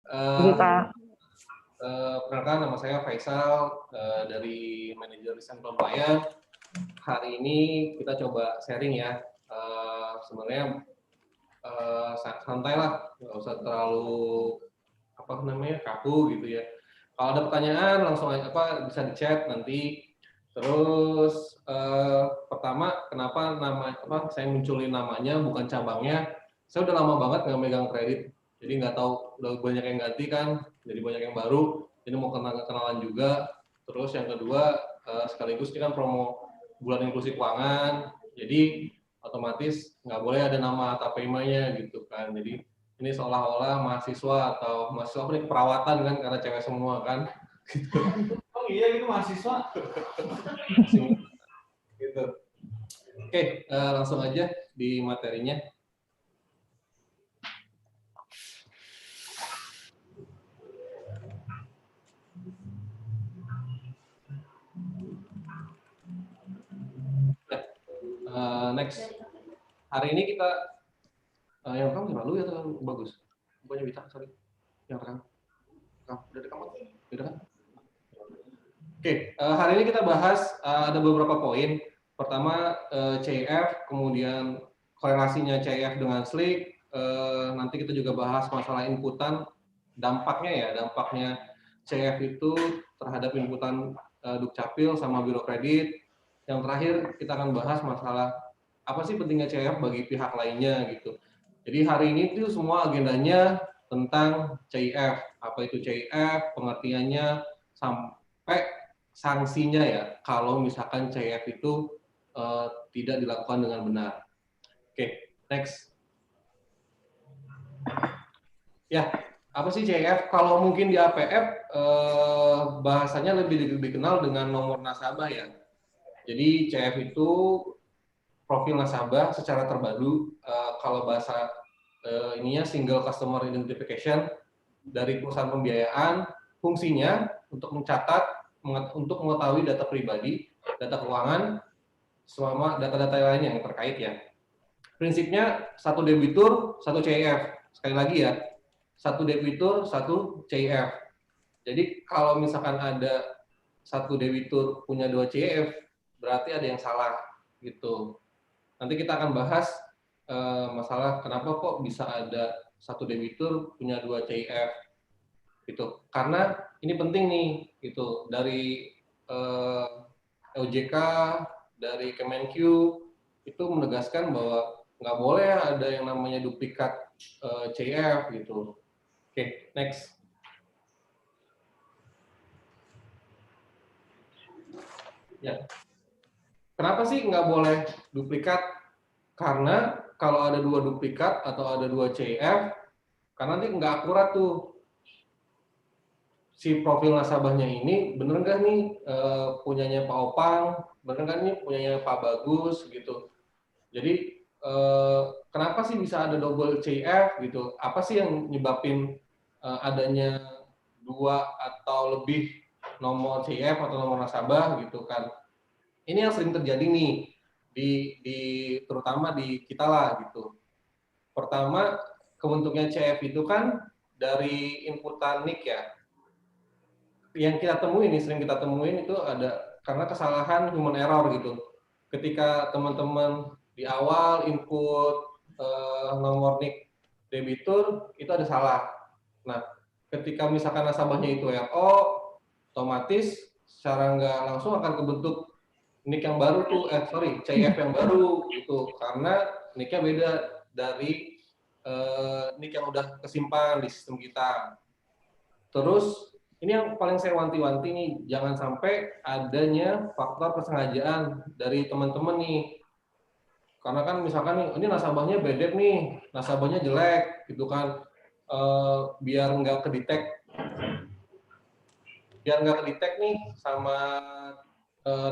Oke, Uh, Kak. Perkenalkan, nama saya Faisal dari Manajer Desain Pelembaya. Hari ini kita coba sharing ya. Sebenarnya santai lah, nggak usah terlalu kaku gitu ya. Kalau ada pertanyaan langsung aja bisa di chat nanti. Terus pertama, kenapa saya munculin namanya bukan cabangnya? Saya udah lama banget nggak megang kredit, jadi nggak tahu, udah banyak yang ganti kan, jadi banyak yang baru. Jadi mau kenalan juga. Terus yang kedua, sekaligus ini kan promo bulan inklusi keuangan, jadi otomatis nggak boleh ada nama Tapemanya gitu kan. Jadi ini seolah-olah mahasiswa atau mahasiswa perawatan kan, karena cewek semua kan. Oh iya, itu mahasiswa. Gitu. Oke, langsung aja di materinya. Next. Hari ini kita yang rekam lalu ya atau bagus? Pokoknya bisa, sorry. Yang rekam. Udah rekam? Udah kan? Oke, hari ini kita bahas ada beberapa poin. Pertama, CIF, kemudian korelasinya CIF dengan SLIK. Nanti kita juga bahas masalah inputan, dampaknya CIF itu terhadap inputan Dukcapil sama Biro Kredit. Yang terakhir, kita akan bahas masalah apa sih pentingnya CIF bagi pihak lainnya gitu. Jadi hari ini itu semua agendanya tentang CIF. Apa itu CIF, pengertiannya, sampai sanksinya ya kalau misalkan CIF itu tidak dilakukan dengan benar. Oke, next. Ya, apa sih CIF? Kalau mungkin di APF bahasanya lebih dikenal dengan nomor nasabah ya. Jadi CIF itu profil nasabah secara terpadu. Kalau bahasa ininya single customer identification dari perusahaan pembiayaan, fungsinya untuk mencatat, untuk mengetahui data pribadi, data keuangan, selama data-data lainnya yang terkait ya. Prinsipnya satu debitur, satu CIF. Sekali lagi ya, satu debitur, satu CIF. Jadi kalau misalkan ada satu debitur punya dua CIF, berarti ada yang salah gitu. Nanti kita akan bahas masalah kenapa kok bisa ada satu debitur punya dua CIF gitu. Karena ini penting nih gitu, dari OJK, dari Kemenq itu menegaskan bahwa nggak boleh ada yang namanya duplikat CIF gitu. Oke, next. Ya. Kenapa sih nggak boleh duplikat? Karena kalau ada dua duplikat atau ada dua CIF, karena nanti nggak akurat tuh si profil nasabahnya ini, bener nggak nih punyanya Pak Opang, bener nggak nih punyanya Pak Bagus gitu. Jadi kenapa sih bisa ada double CIF gitu? Apa sih yang nyebabin adanya dua atau lebih nomor CIF atau nomor nasabah gitu kan? Ini yang sering terjadi nih di terutama di kita lah gitu. Pertama, kebentuknya CIF itu kan dari inputan NIK ya. Yang kita temuin nih, sering kita temuin itu ada karena kesalahan human error gitu. Ketika teman-teman di awal input nomor NIK debitur itu ada salah. Nah, ketika misalkan nasabahnya itu RO, otomatis secara nggak langsung akan kebentuk NIK yang baru tuh, CIF yang baru gitu, karena NIK-nya beda dari NIK yang udah kesimpan di sistem kita. Terus ini yang paling saya wanti-wanti nih, jangan sampai adanya faktor kesengajaan dari teman-teman nih. Karena kan misalkan nih, ini nasabahnya bedek nih, nasabahnya jelek gitu kan, biar nggak kedetek nih sama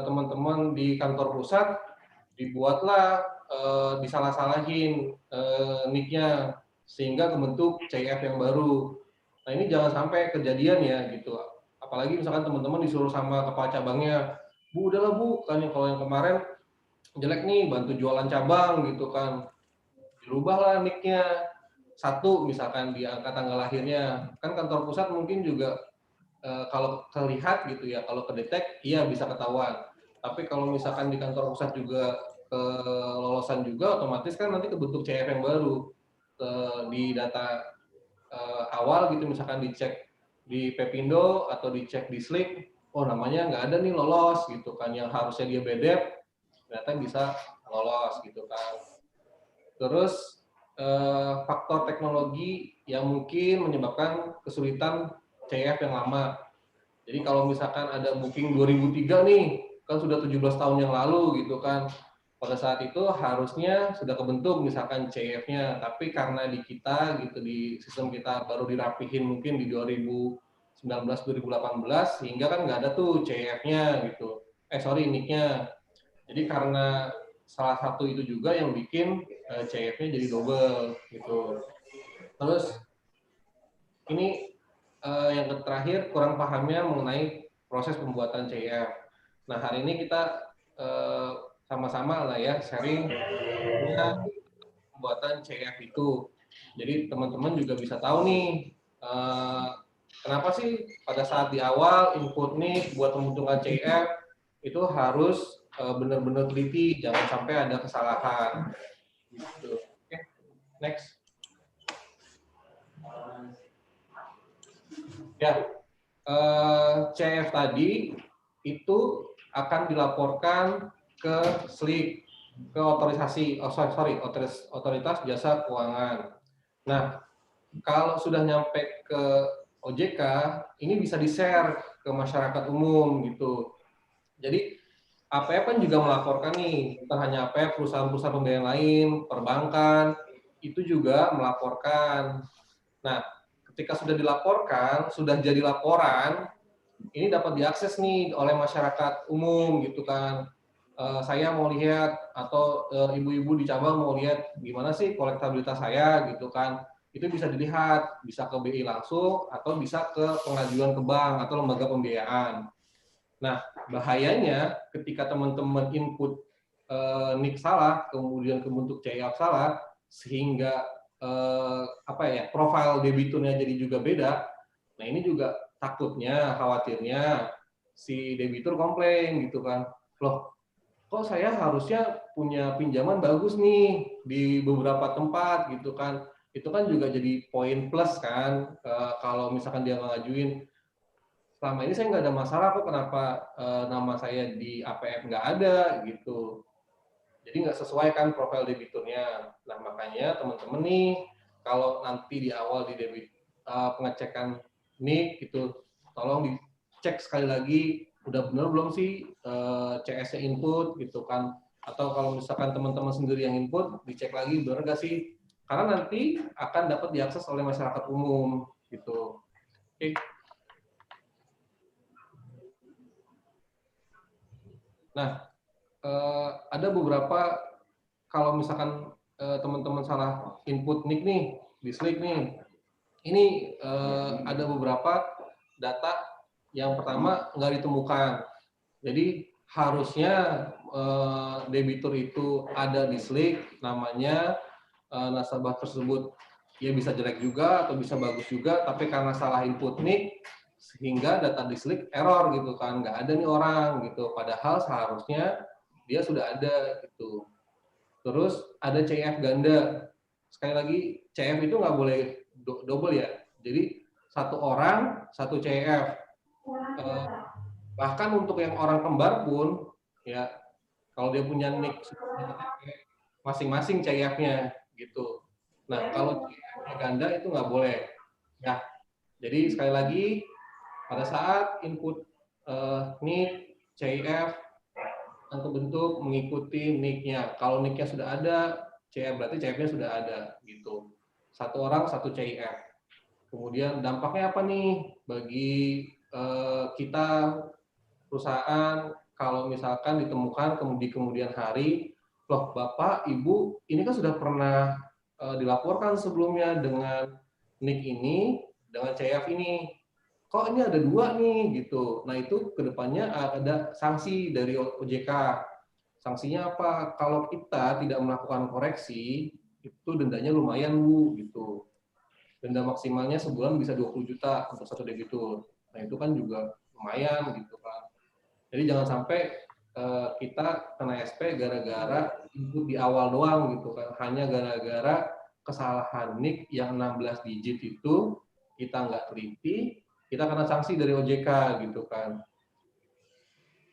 teman-teman di kantor pusat, dibuatlah disalah-salahin NIK-nya sehingga kebentuk CIF yang baru. Nah ini jangan sampai kejadian ya gitu. Apalagi misalkan teman-teman disuruh sama kepala cabangnya, Bu udahlah Bu, kan kalau yang kemarin jelek nih, bantu jualan cabang gitu kan, dirubahlah NIK-nya. satu misalkan di angka tanggal lahirnya, kan kantor pusat mungkin juga kalau terlihat gitu ya, kalau kedetek iya bisa ketahuan. Tapi kalau misalkan di kantor pusat juga kelolosan juga, otomatis kan nanti kebentuk CF yang baru di data awal gitu, misalkan dicek di Pepindo atau dicek di Slick, oh namanya nggak ada nih lolos gitu kan, yang harusnya dia BDEP ternyata bisa lolos gitu kan. Terus faktor teknologi yang mungkin menyebabkan kesulitan CF yang lama. Jadi kalau misalkan ada booking 2003 nih, kan sudah 17 tahun yang lalu gitu kan. Pada saat itu harusnya sudah kebentuk misalkan CF-nya, tapi karena di kita gitu, di sistem kita baru dirapihin mungkin di 2019-2018, sehingga kan nggak ada tuh CF-nya gitu. NIC-nya. Jadi karena salah satu itu juga yang bikin CF-nya jadi double gitu. Terus ini yang terakhir, kurang pahamnya mengenai proses pembuatan CF. Nah, hari ini kita sama-sama lah ya sharing pembuatan CF itu. Jadi teman-teman juga bisa tahu nih kenapa sih pada saat di awal input nih buat pembentukan CF itu harus benar-benar teliti, jangan sampai ada kesalahan. Gitu. Oke, next. Ya, CF tadi itu akan dilaporkan ke SLIK, ke otoritas jasa keuangan. Nah, kalau sudah nyampe ke OJK, ini bisa di-share ke masyarakat umum gitu. Jadi APF kan juga melaporkan nih, bukan hanya APF, perusahaan-perusahaan pembiayaan lain, perbankan, itu juga melaporkan. Nah, ketika sudah dilaporkan, sudah jadi laporan, ini dapat diakses nih oleh masyarakat umum gitu kan. Saya mau lihat atau ibu-ibu di cabang mau lihat gimana sih kolektabilitas saya gitu kan. Itu bisa dilihat, bisa ke BI langsung atau bisa ke pengajuan ke bank atau lembaga pembiayaan. Nah, bahayanya ketika teman-teman input NIK salah, kemudian kebentuk CIF salah, sehingga profil debiturnya jadi juga beda. Nah, ini juga takutnya, khawatirnya si debitur komplain gitu kan. Loh, kok saya harusnya punya pinjaman bagus nih di beberapa tempat gitu kan. Itu kan juga jadi poin plus kan kalau misalkan dia ngajuin selama ini saya nggak ada masalah kok, kenapa nama saya di APF nggak ada gitu. Jadi nggak sesuai kan profil debiturnya. Nah makanya teman-teman nih kalau nanti di awal di debit pengecekan NIK itu tolong dicek sekali lagi udah benar belum sih CS-nya input gitu kan. Atau kalau misalkan teman-teman sendiri yang input dicek lagi benar nggak sih, karena nanti akan dapat diakses oleh masyarakat umum gitu. Oke. Nah, ada beberapa kalau misalkan teman-teman salah input NIK nih di Slick nih, ini ada beberapa data yang pertama nggak ditemukan. Jadi harusnya debitur itu ada di Slick, namanya nasabah tersebut ya bisa jelek juga atau bisa bagus juga, tapi karena salah input NIK sehingga data di Slick error gitu kan, nggak ada nih orang gitu. Padahal seharusnya dia sudah ada gitu. Terus ada CF ganda. Sekali lagi CF itu nggak boleh double ya. Jadi satu orang satu CF. Bahkan untuk yang orang kembar pun ya kalau dia punya NIK masing-masing CF-nya gitu. Nah kalau CF ganda itu nggak boleh. Ya. Jadi sekali lagi pada saat input NIK CF untuk bentuk mengikuti NIK-nya. Kalau NIK-nya sudah ada, CF berarti CF-nya sudah ada gitu. Satu orang satu CIF. Kemudian dampaknya apa nih bagi kita perusahaan kalau misalkan ditemukan di kemudian hari, loh Bapak, Ibu, ini kan sudah pernah dilaporkan sebelumnya dengan NIK ini, dengan CIF ini. Kok ini ada dua nih gitu. Nah itu kedepannya ada sanksi dari OJK. Sanksinya apa? Kalau kita tidak melakukan koreksi, itu dendanya lumayan Bu gitu. denda maksimalnya sebulan bisa 20 juta untuk satu debitur. Nah itu kan juga lumayan gitu kan. Jadi jangan sampai kita kena SP gara-gara input di awal doang gitu kan. Hanya gara-gara kesalahan NIK yang 16 digit itu kita nggak teliti, kita kena sanksi dari OJK gitu kan.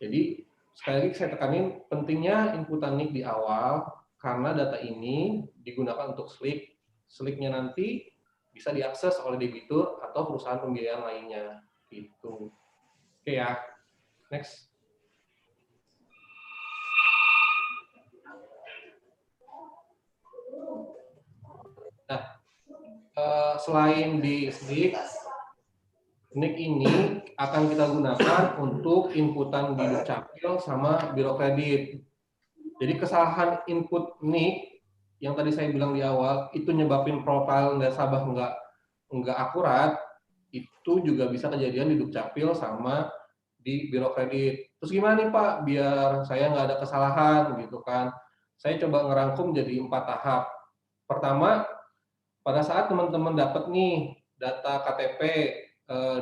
Jadi sekali lagi saya tekanin pentingnya inputan NIK di awal karena data ini digunakan untuk SLIK. SLIK-nya nanti bisa diakses oleh debitur atau perusahaan pembiayaan lainnya. Gitu. Oke ya, next. Nah, selain di SLIK, NIK ini akan kita gunakan untuk inputan di Dukcapil sama Biro Kredit. Jadi kesalahan input NIK yang tadi saya bilang di awal itu nyebabin profil nasabah nggak akurat, itu juga bisa kejadian di Dukcapil sama di Biro Kredit. Terus gimana nih Pak biar saya nggak ada kesalahan gitu kan? Saya coba ngerangkum jadi 4 tahap. Pertama, pada saat teman-teman dapat nih data KTP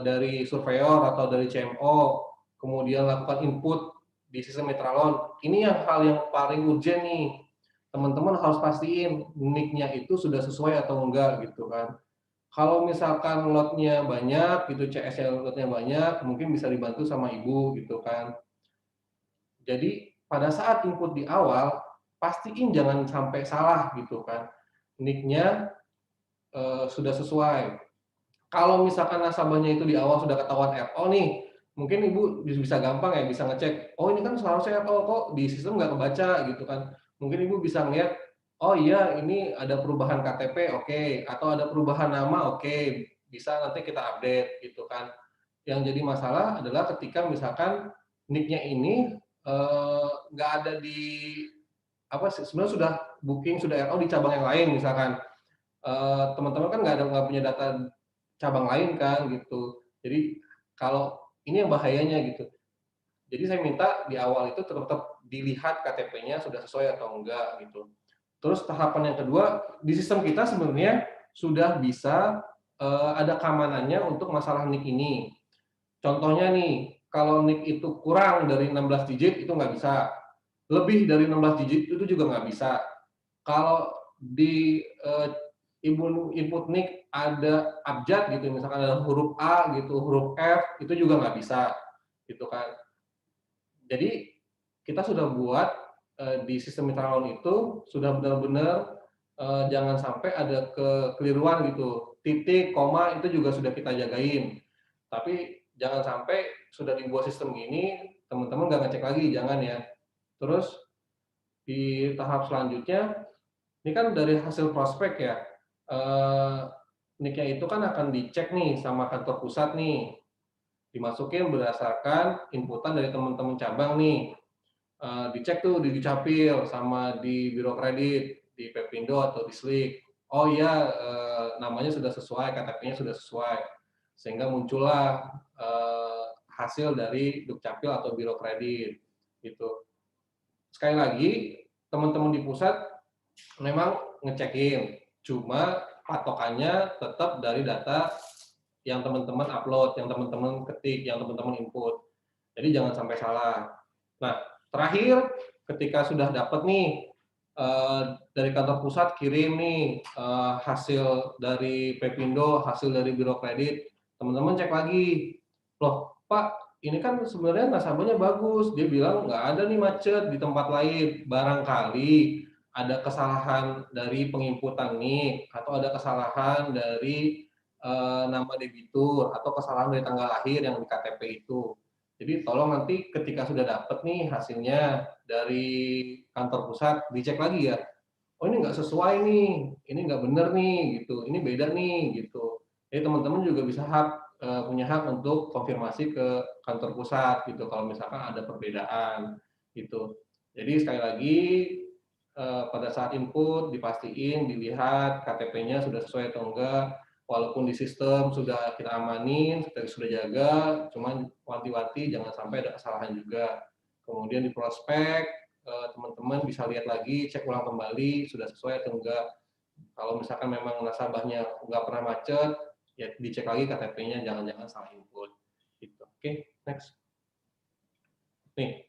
dari surveyor atau dari CMO, kemudian lakukan input di sistem Metralon, ini hal yang paling urgent nih. Teman-teman harus pastiin NIK-nya itu sudah sesuai atau enggak gitu kan. Kalau misalkan lotnya banyak, gitu CS-nya lotnya banyak, mungkin bisa dibantu sama ibu gitu kan. Jadi pada saat input di awal, pastiin jangan sampai salah gitu kan. NIK-nya sudah sesuai. Kalau misalkan nasabahnya itu di awal sudah ketahuan RO nih, mungkin ibu bisa gampang ya bisa ngecek, oh ini kan seharusnya RO kok di sistem nggak kebaca gitu kan. Mungkin ibu bisa ngeliat, oh iya ini ada perubahan KTP, oke, atau ada perubahan nama, oke, bisa nanti kita update gitu kan. Yang jadi masalah adalah ketika misalkan NIK-nya ini nggak ada di apa sebenarnya sudah booking sudah RO di cabang yang lain misalkan. Teman-teman kan nggak punya data cabang lain kan gitu. Jadi kalau ini yang bahayanya gitu. Jadi saya minta di awal itu tetap dilihat KTP-nya sudah sesuai atau enggak gitu. Terus tahapan yang kedua di sistem kita sebenarnya sudah bisa ada keamanannya untuk masalah NIK ini. Contohnya nih, kalau NIK itu kurang dari 16 digit itu nggak bisa. Lebih dari 16 digit itu juga nggak bisa. Kalau di input NIK ada abjad gitu, misalkan ada huruf A gitu, huruf F, itu juga nggak bisa, gitu kan. Jadi kita sudah buat di sistem Metralon itu sudah benar-benar jangan sampai ada kekeliruan gitu, titik, koma itu juga sudah kita jagain. Tapi jangan sampai sudah dibuat sistem gini, teman-teman nggak ngecek lagi, jangan ya. Terus di tahap selanjutnya ini kan dari hasil prospek ya, NIK-nya itu kan akan dicek nih sama kantor pusat nih, dimasukin berdasarkan inputan dari teman-teman cabang nih, dicek tuh di Dukcapil sama di Biro Kredit, di Pepindo atau di SLIK. Oh iya, namanya sudah sesuai, KTP-nya sudah sesuai, sehingga muncullah hasil dari Dukcapil atau Biro Kredit, gitu. Sekali lagi, teman-teman di pusat memang ngecekin, cuma patokannya tetap dari data yang teman-teman upload, yang teman-teman ketik, yang teman-teman input. Jadi jangan sampai salah. Nah, terakhir ketika sudah dapat nih dari kantor pusat kirim nih hasil dari Pepindo, hasil dari Biro Kredit, teman-teman cek lagi. Loh, Pak, ini kan sebenarnya nasabahnya bagus. Dia bilang nggak ada nih macet di tempat lain. Barangkali ada kesalahan dari penginputan nih, atau ada kesalahan dari nama debitur, atau kesalahan dari tanggal lahir yang di KTP itu. Jadi tolong nanti ketika sudah dapat nih hasilnya dari kantor pusat, dicek lagi ya. Oh ini nggak sesuai nih, ini nggak benar nih, gitu. Ini beda nih, gitu. Jadi teman-teman juga bisa punya hak untuk konfirmasi ke kantor pusat, gitu. Kalau misalkan ada perbedaan, gitu. Jadi sekali lagi pada saat input dipastiin, dilihat KTP-nya sudah sesuai atau enggak. Walaupun di sistem sudah kita amanin, kita sudah jaga, cuman wanti-wanti jangan sampai ada kesalahan juga. Kemudian di prospek, teman-teman bisa lihat lagi, cek ulang kembali, sudah sesuai atau enggak. Kalau misalkan memang nasabahnya nggak pernah macet, ya dicek lagi KTP-nya, jangan-jangan salah input. Gitu. Oke, next. Nih,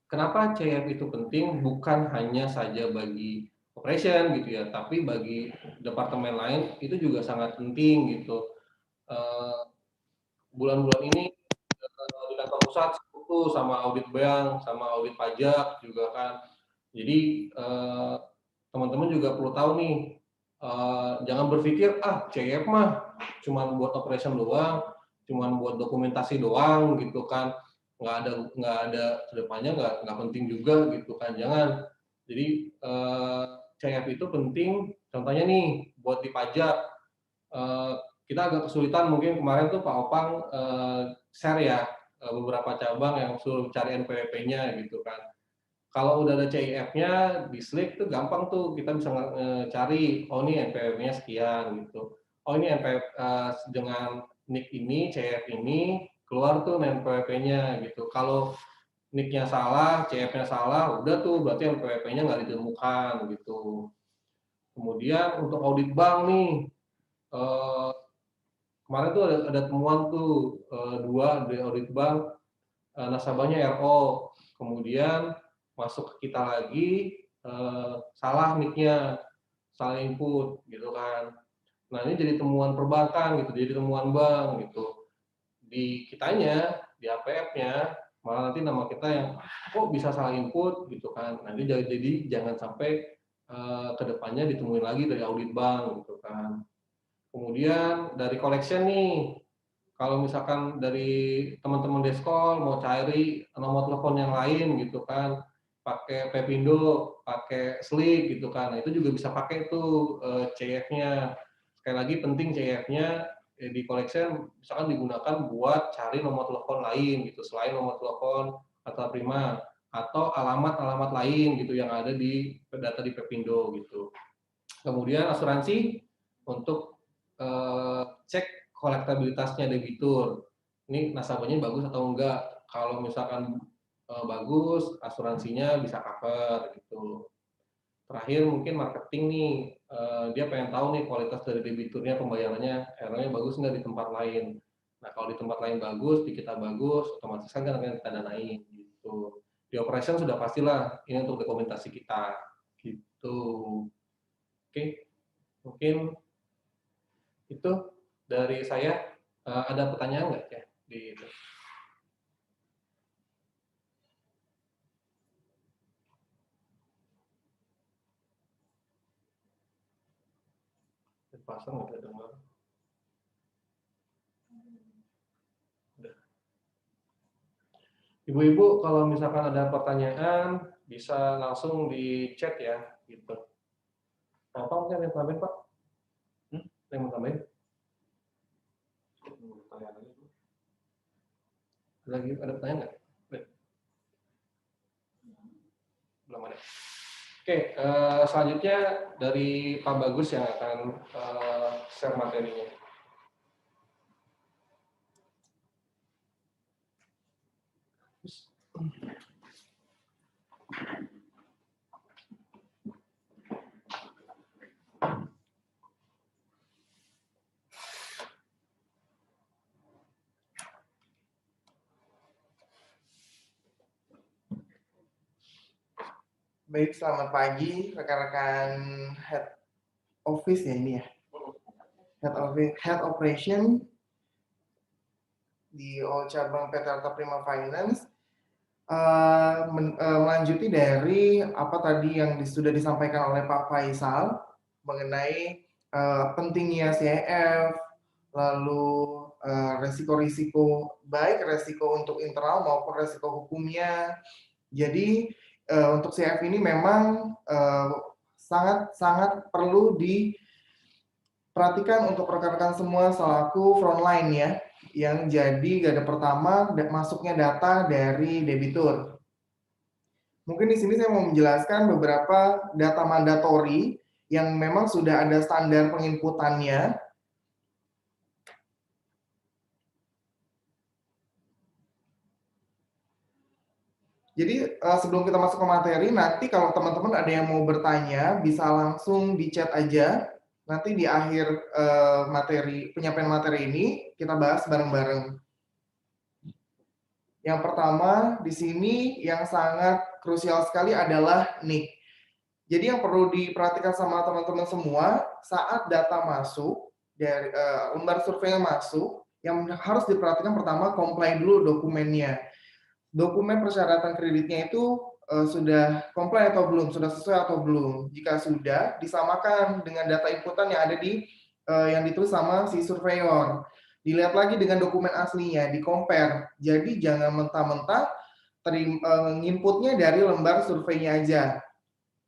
kenapa CF itu penting? Bukan hanya saja bagi operation gitu ya, tapi bagi departemen lain itu juga sangat penting gitu. Bulan-bulan ini di kantor pusat itu sama audit bank, sama audit pajak juga kan. Jadi teman-teman juga perlu tahu nih, jangan berpikir CF mah cuma buat operation doang, cuma buat dokumentasi doang gitu kan, nggak ada kedepannya nggak penting juga gitu kan, jangan. Jadi CF itu penting, contohnya nih buat di pajak. Eh, kita agak kesulitan mungkin kemarin tuh Pak Opang share ya beberapa cabang yang suruh cari NPWP-nya gitu kan. Kalau udah ada CIF-nya di Slack tuh gampang tuh kita bisa cari, oh ini NPWP-nya sekian gitu. Oh ini NPWP dengan nick ini, CIF ini keluar tuh NPWP-nya gitu. Kalau nick-nya salah, CIF-nya salah, udah tuh berarti NPWP-nya nggak ditemukan gitu. Kemudian untuk audit bank nih, eh, kemarin tuh ada temuan tuh dua dari audit bank, nasabahnya RO, kemudian masuk ke kita lagi salah nicknya, salah input gitu kan. Nah ini jadi temuan perbankan gitu, jadi temuan bank gitu. Di kitanya, di APF-nya malah nanti nama kita yang kok bisa salah input gitu kan. Nanti jadi jangan sampai kedepannya ditemuin lagi dari audit bank gitu kan. Kemudian dari collection nih, kalau misalkan dari teman-teman Deskol mau cari nomor telepon yang lain gitu kan, pakai Pepindo, pakai Slick gitu kan, nah, itu juga bisa pakai tuh CF-nya. Sekali lagi penting CF-nya di collection misalkan digunakan buat cari nomor telepon lain gitu, selain nomor telepon atau prima atau alamat-alamat lain gitu yang ada di data di Pepindo gitu. Kemudian asuransi untuk cek kolektabilitasnya debitur. Ini nasabahnya bagus atau enggak. Kalau misalkan bagus, asuransinya bisa cover gitu. Terakhir mungkin marketing nih, dia pengen tahu nih kualitas dari debiturnya, pembayarannya, errornya bagus nggak di tempat lain. Nah kalau di tempat lain bagus, di kita bagus, otomatis kan akan kita danain gitu. Di operation sudah pastilah ini untuk dokumentasi kita gitu. Oke, mungkin itu dari saya. Ada pertanyaan nggak ya di itu? Pasang nggak ada dengar. Udah. Ibu-ibu kalau misalkan ada pertanyaan bisa langsung di chat ya gitu. Apa mungkin yang tambahin Pak? Yang mau tambahin? Ada pertanyaan nggak? Belum ada. Oke, selanjutnya dari Pak Bagus yang akan share materinya. Baik, selamat pagi rekan-rekan head office ya ini ya. Head operation di all cabang PT Arta Prima Finance. Melanjuti dari apa tadi yang sudah disampaikan oleh Pak Faisal mengenai pentingnya CIF, lalu resiko-resiko baik resiko untuk internal maupun resiko hukumnya. Jadi untuk CF ini memang sangat perlu diperhatikan untuk rekan-rekan semua selaku frontline ya, yang jadi garda pertama masuknya data dari debitur. Mungkin di sini saya mau menjelaskan beberapa data mandatori yang memang sudah ada standar penginputannya. Jadi sebelum kita masuk ke materi, nanti kalau teman-teman ada yang mau bertanya, bisa langsung di chat aja. Nanti di akhir penyampaian materi ini kita bahas bareng-bareng. Yang pertama di sini yang sangat krusial sekali adalah NIK. Jadi yang perlu diperhatikan sama teman-teman semua, saat data masuk dari lembar survei yang masuk, yang harus diperhatikan pertama comply dulu dokumennya. Dokumen persyaratan kreditnya itu sudah comply atau belum, sudah sesuai atau belum. Jika sudah, disamakan dengan data inputan yang ada di yang ditulis sama si surveyor. Dilihat lagi dengan dokumen aslinya, di-compare. Jadi jangan mentah-mentah nginputnya dari lembar surveinya aja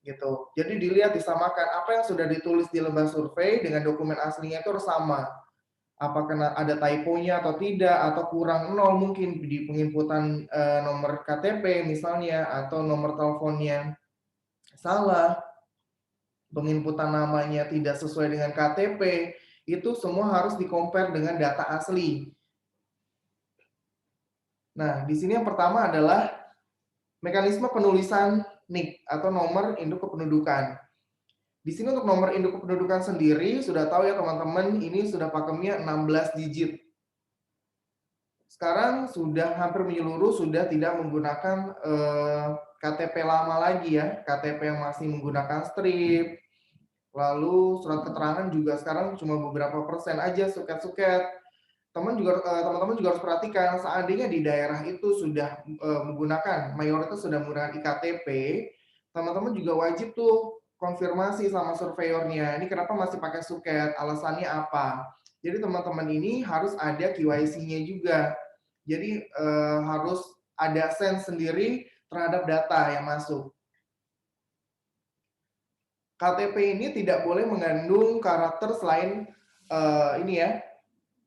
gitu. Jadi dilihat disamakan apa yang sudah ditulis di lembar survei dengan dokumen aslinya itu harus sama. Apakah ada typo-nya atau tidak, atau kurang nol mungkin di penginputan nomor KTP misalnya, atau nomor teleponnya salah, penginputan namanya tidak sesuai dengan KTP, itu semua harus di-compare dengan data asli. Nah, di sini yang pertama adalah mekanisme penulisan NIK atau nomor induk kependudukan. Di sini untuk nomor induk kependudukan sendiri, sudah tahu ya teman-teman, ini sudah pakemnya 16 digit. Sekarang sudah hampir menyeluruh, sudah tidak menggunakan KTP lama lagi ya, KTP yang masih menggunakan strip, lalu surat keterangan juga sekarang cuma beberapa persen aja suket-suket. Teman-teman juga harus perhatikan, seandainya di daerah itu sudah mayoritas sudah menggunakan iktp, teman-teman juga wajib tuh konfirmasi sama surveyornya, ini kenapa masih pakai suket, alasannya apa. Jadi teman-teman ini harus ada KYC-nya juga. Jadi harus ada sense sendiri terhadap data yang masuk. KTP ini tidak boleh mengandung karakter selain ini ya,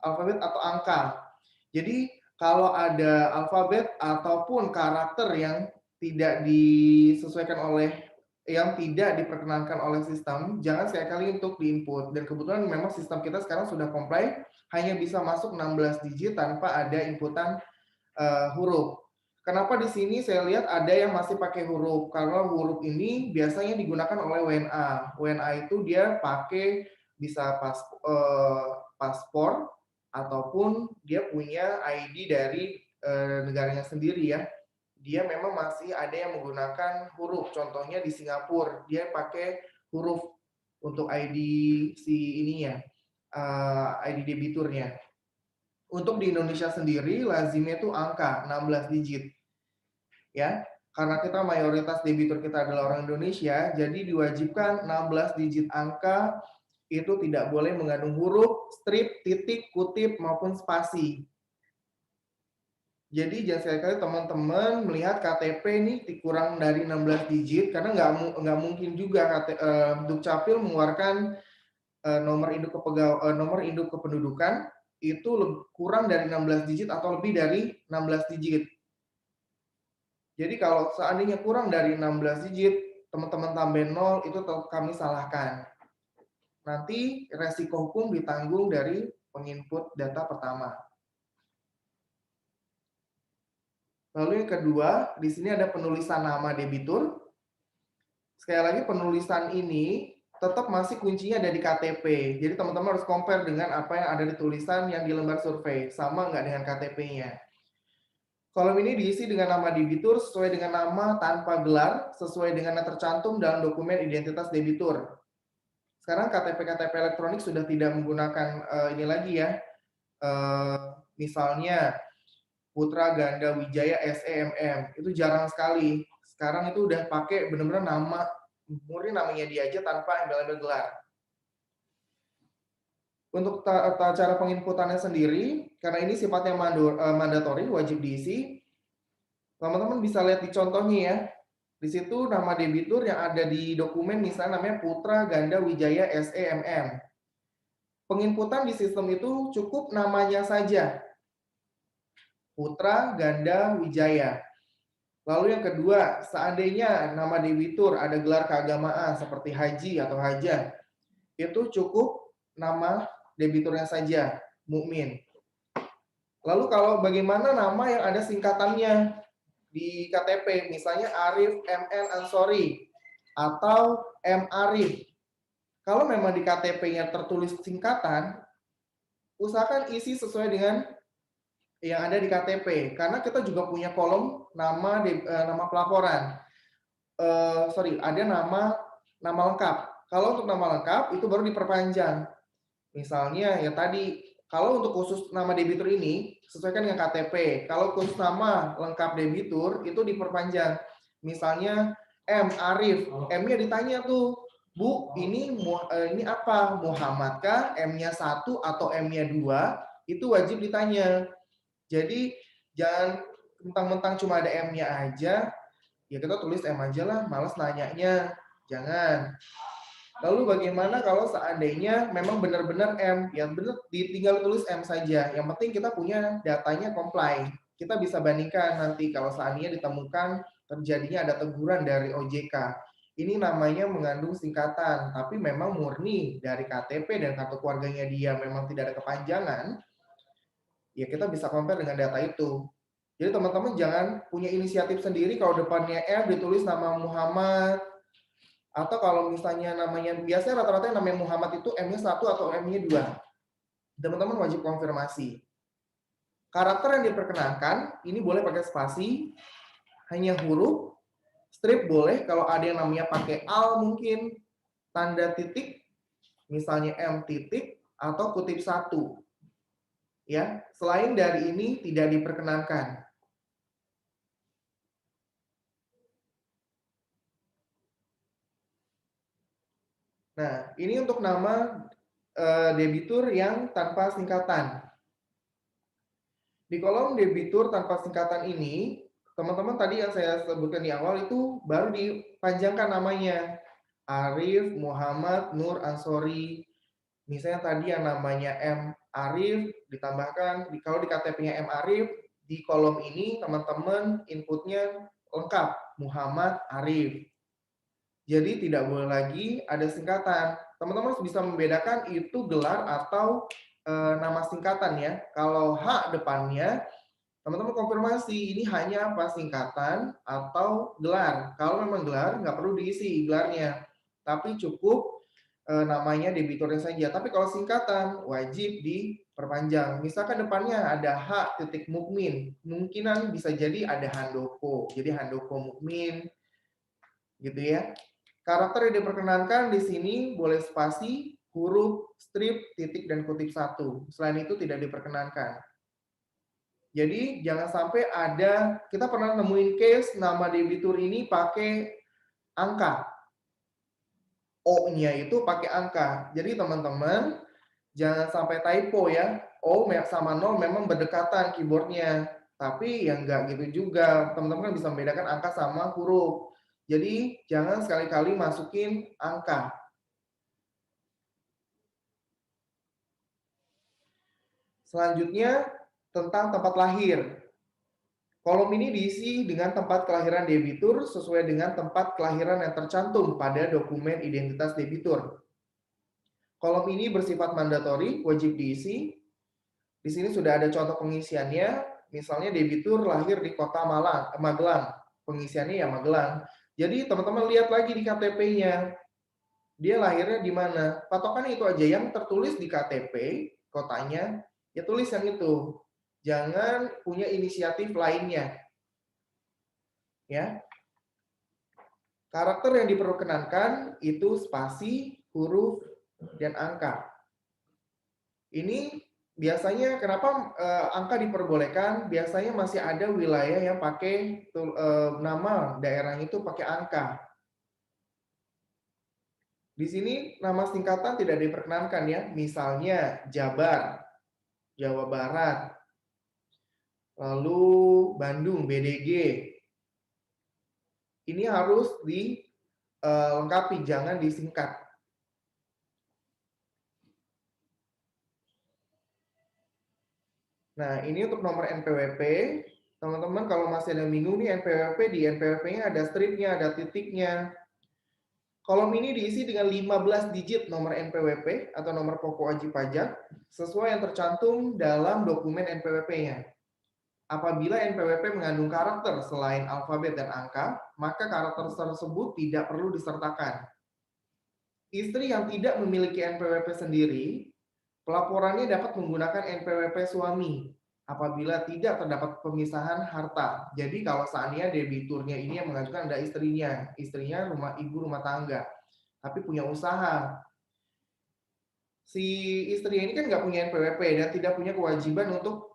alfabet atau angka. Jadi kalau ada alfabet ataupun karakter yang tidak disesuaikan yang tidak diperkenankan oleh sistem, jangan sekali-kali untuk diinput. Dan kebetulan memang sistem kita sekarang sudah comply, hanya bisa masuk 16 digit tanpa ada inputan huruf. Kenapa di sini saya lihat ada yang masih pakai huruf? Karena huruf ini biasanya digunakan oleh WNA. WNA itu dia pakai bisa paspor ataupun dia punya ID dari negaranya sendiri ya. Dia memang masih ada yang menggunakan huruf. Contohnya di Singapura, dia pakai huruf untuk ID si ininya, ID debiturnya. Untuk di Indonesia sendiri, lazimnya itu angka 16 digit. Ya, karena kita mayoritas debitur kita adalah orang Indonesia, jadi diwajibkan 16 digit angka itu tidak boleh mengandung huruf, strip, titik, kutip, maupun spasi. Jadi jangan sekali-kali teman-teman melihat KTP ini kurang dari 16 digit, karena nggak mungkin juga Dukcapil mengeluarkan nomor induk kependudukan itu kurang dari 16 digit atau lebih dari 16 digit. Jadi kalau seandainya kurang dari 16 digit, teman-teman tambahin 0 itu kami salahkan. Nanti resiko hukum ditanggung dari penginput data pertama. Lalu yang kedua, di sini ada penulisan nama debitur. Sekali lagi penulisan ini tetap masih kuncinya ada di KTP. Jadi teman-teman harus compare dengan apa yang ada di tulisan yang di lembar survei. Sama nggak dengan KTP-nya. Kolom ini diisi dengan nama debitur sesuai dengan nama tanpa gelar, sesuai dengan yang tercantum dalam dokumen identitas debitur. Sekarang KTP-KTP elektronik sudah tidak menggunakan ini lagi ya. Misalnya Putra Ganda Wijaya SEMM, itu jarang sekali. Sekarang itu udah pakai benar-benar nama, murni namanya dia aja tanpa embel-embel gelar. Untuk cara penginputannya sendiri, karena ini sifatnya mandatori, wajib diisi, teman-teman bisa lihat di contohnya ya. Di situ nama debitur yang ada di dokumen misalnya namanya Putra Ganda Wijaya SEMM. Penginputan di sistem itu cukup namanya saja. Putra Ganda Wijaya. Lalu yang kedua, seandainya nama debitur ada gelar keagamaan seperti haji atau hajah, itu cukup nama debiturnya saja, mukmin. Lalu kalau bagaimana nama yang ada singkatannya? di KTP, misalnya Arif MN Ansori atau M Arif. Kalau memang di KTP-nya tertulis singkatan, usahakan isi sesuai dengan yang ada di KTP, karena kita juga punya kolom nama nama pelaporan. Ada nama lengkap. Kalau untuk nama lengkap itu baru diperpanjang. Misalnya ya tadi, kalau untuk khusus nama debitur ini sesuaikan dengan KTP. Kalau khusus nama lengkap debitur itu diperpanjang. Misalnya M Arif, M-nya ditanya tuh, Bu, ini apa? Muhammad kah? M-nya 1 atau M-nya 2? Itu wajib ditanya. Jadi jangan mentang-mentang cuma ada M-nya aja, ya kita tulis M aja lah, males nanyanya. Jangan. Lalu bagaimana kalau seandainya memang benar-benar M? Ya benar, tinggal tulis M saja. Yang penting kita punya datanya comply. Kita bisa bandingkan nanti kalau seandainya ditemukan terjadinya ada teguran dari OJK. Ini namanya mengandung singkatan, tapi memang murni dari KTP dan kartu keluarganya dia memang tidak ada kepanjangan, ya kita bisa compare dengan data itu. Jadi teman-teman jangan punya inisiatif sendiri kalau depannya M ditulis nama Muhammad, atau kalau misalnya namanya, biasanya rata-rata yang namanya Muhammad itu M-nya 1 atau M-nya 2. Teman-teman wajib konfirmasi. Karakter yang diperkenankan, ini boleh pakai spasi, hanya huruf, strip boleh, kalau ada yang namanya pakai al mungkin, tanda titik, misalnya M titik, atau kutip 1. Ya, selain dari ini tidak diperkenankan. Nah, ini untuk nama debitur yang tanpa singkatan. Di kolom debitur tanpa singkatan ini, teman-teman tadi yang saya sebutkan di awal itu baru dipanjangkan namanya. Arif, Muhammad, Nur, Ansori. Misalnya tadi yang namanya M Arif ditambahkan, kalau di KTP-nya M Arif, di kolom ini teman-teman inputnya lengkap, Muhammad Arif. Jadi tidak boleh lagi ada singkatan. Teman-teman harus bisa membedakan itu gelar atau nama singkatan ya. Kalau H depannya, teman-teman konfirmasi ini hanya apa, singkatan atau gelar. Kalau memang gelar, nggak perlu diisi gelarnya, tapi cukup namanya debiturnya saja. Tapi kalau singkatan, wajib diperpanjang. Misalkan depannya ada H titik Mukmin, kemungkinan bisa jadi ada Handoko. Jadi Handoko Mukmin, gitu ya. Karakter yang diperkenankan di sini boleh spasi, huruf, strip, titik, dan kutip 1. Selain itu tidak diperkenankan. Jadi jangan sampai ada, kita pernah nemuin case nama debitur ini pakai angka. O-nya itu pakai angka. Jadi teman-teman jangan sampai typo ya. O sama 0 memang berdekatan keyboardnya. Tapi yang enggak gitu juga. Teman-teman kan bisa membedakan angka sama huruf. Jadi jangan sekali-kali masukin angka. Selanjutnya tentang tempat lahir. Kolom ini diisi dengan tempat kelahiran debitur sesuai dengan tempat kelahiran yang tercantum pada dokumen identitas debitur. Kolom ini bersifat mandatori, wajib diisi. Di sini sudah ada contoh pengisiannya. Misalnya debitur lahir di kota Magelang. Pengisiannya ya Magelang. Jadi teman-teman lihat lagi di KTP-nya, dia lahirnya di mana. Patokannya itu aja, yang tertulis di KTP kotanya, ya tulis yang itu. Jangan punya inisiatif lainnya. Ya. Karakter yang diperkenankan itu spasi, huruf, dan angka. Ini biasanya kenapa angka diperbolehkan? Biasanya masih ada wilayah yang pakai nama daerahnya itu pakai angka. Di sini nama singkatan tidak diperkenankan ya. Misalnya Jabar, Jawa Barat, lalu Bandung, BDG. Ini harus dilengkapi, jangan disingkat. Nah, ini untuk nomor NPWP. Teman-teman kalau masih ada bingung nih NPWP, di NPWP-nya ada stripnya, ada titiknya. Kolom ini diisi dengan 15 digit nomor NPWP atau nomor pokok wajib pajak sesuai yang tercantum dalam dokumen NPWP-nya. Apabila NPWP mengandung karakter selain alfabet dan angka, maka karakter tersebut tidak perlu disertakan. Istri yang tidak memiliki NPWP sendiri, pelaporannya dapat menggunakan NPWP suami apabila tidak terdapat pemisahan harta. Jadi kalau seandainya debiturnya ini yang mengajukan ada istrinya ibu rumah tangga, tapi punya usaha. Si istri ini kan nggak punya NPWP dan tidak punya kewajiban untuk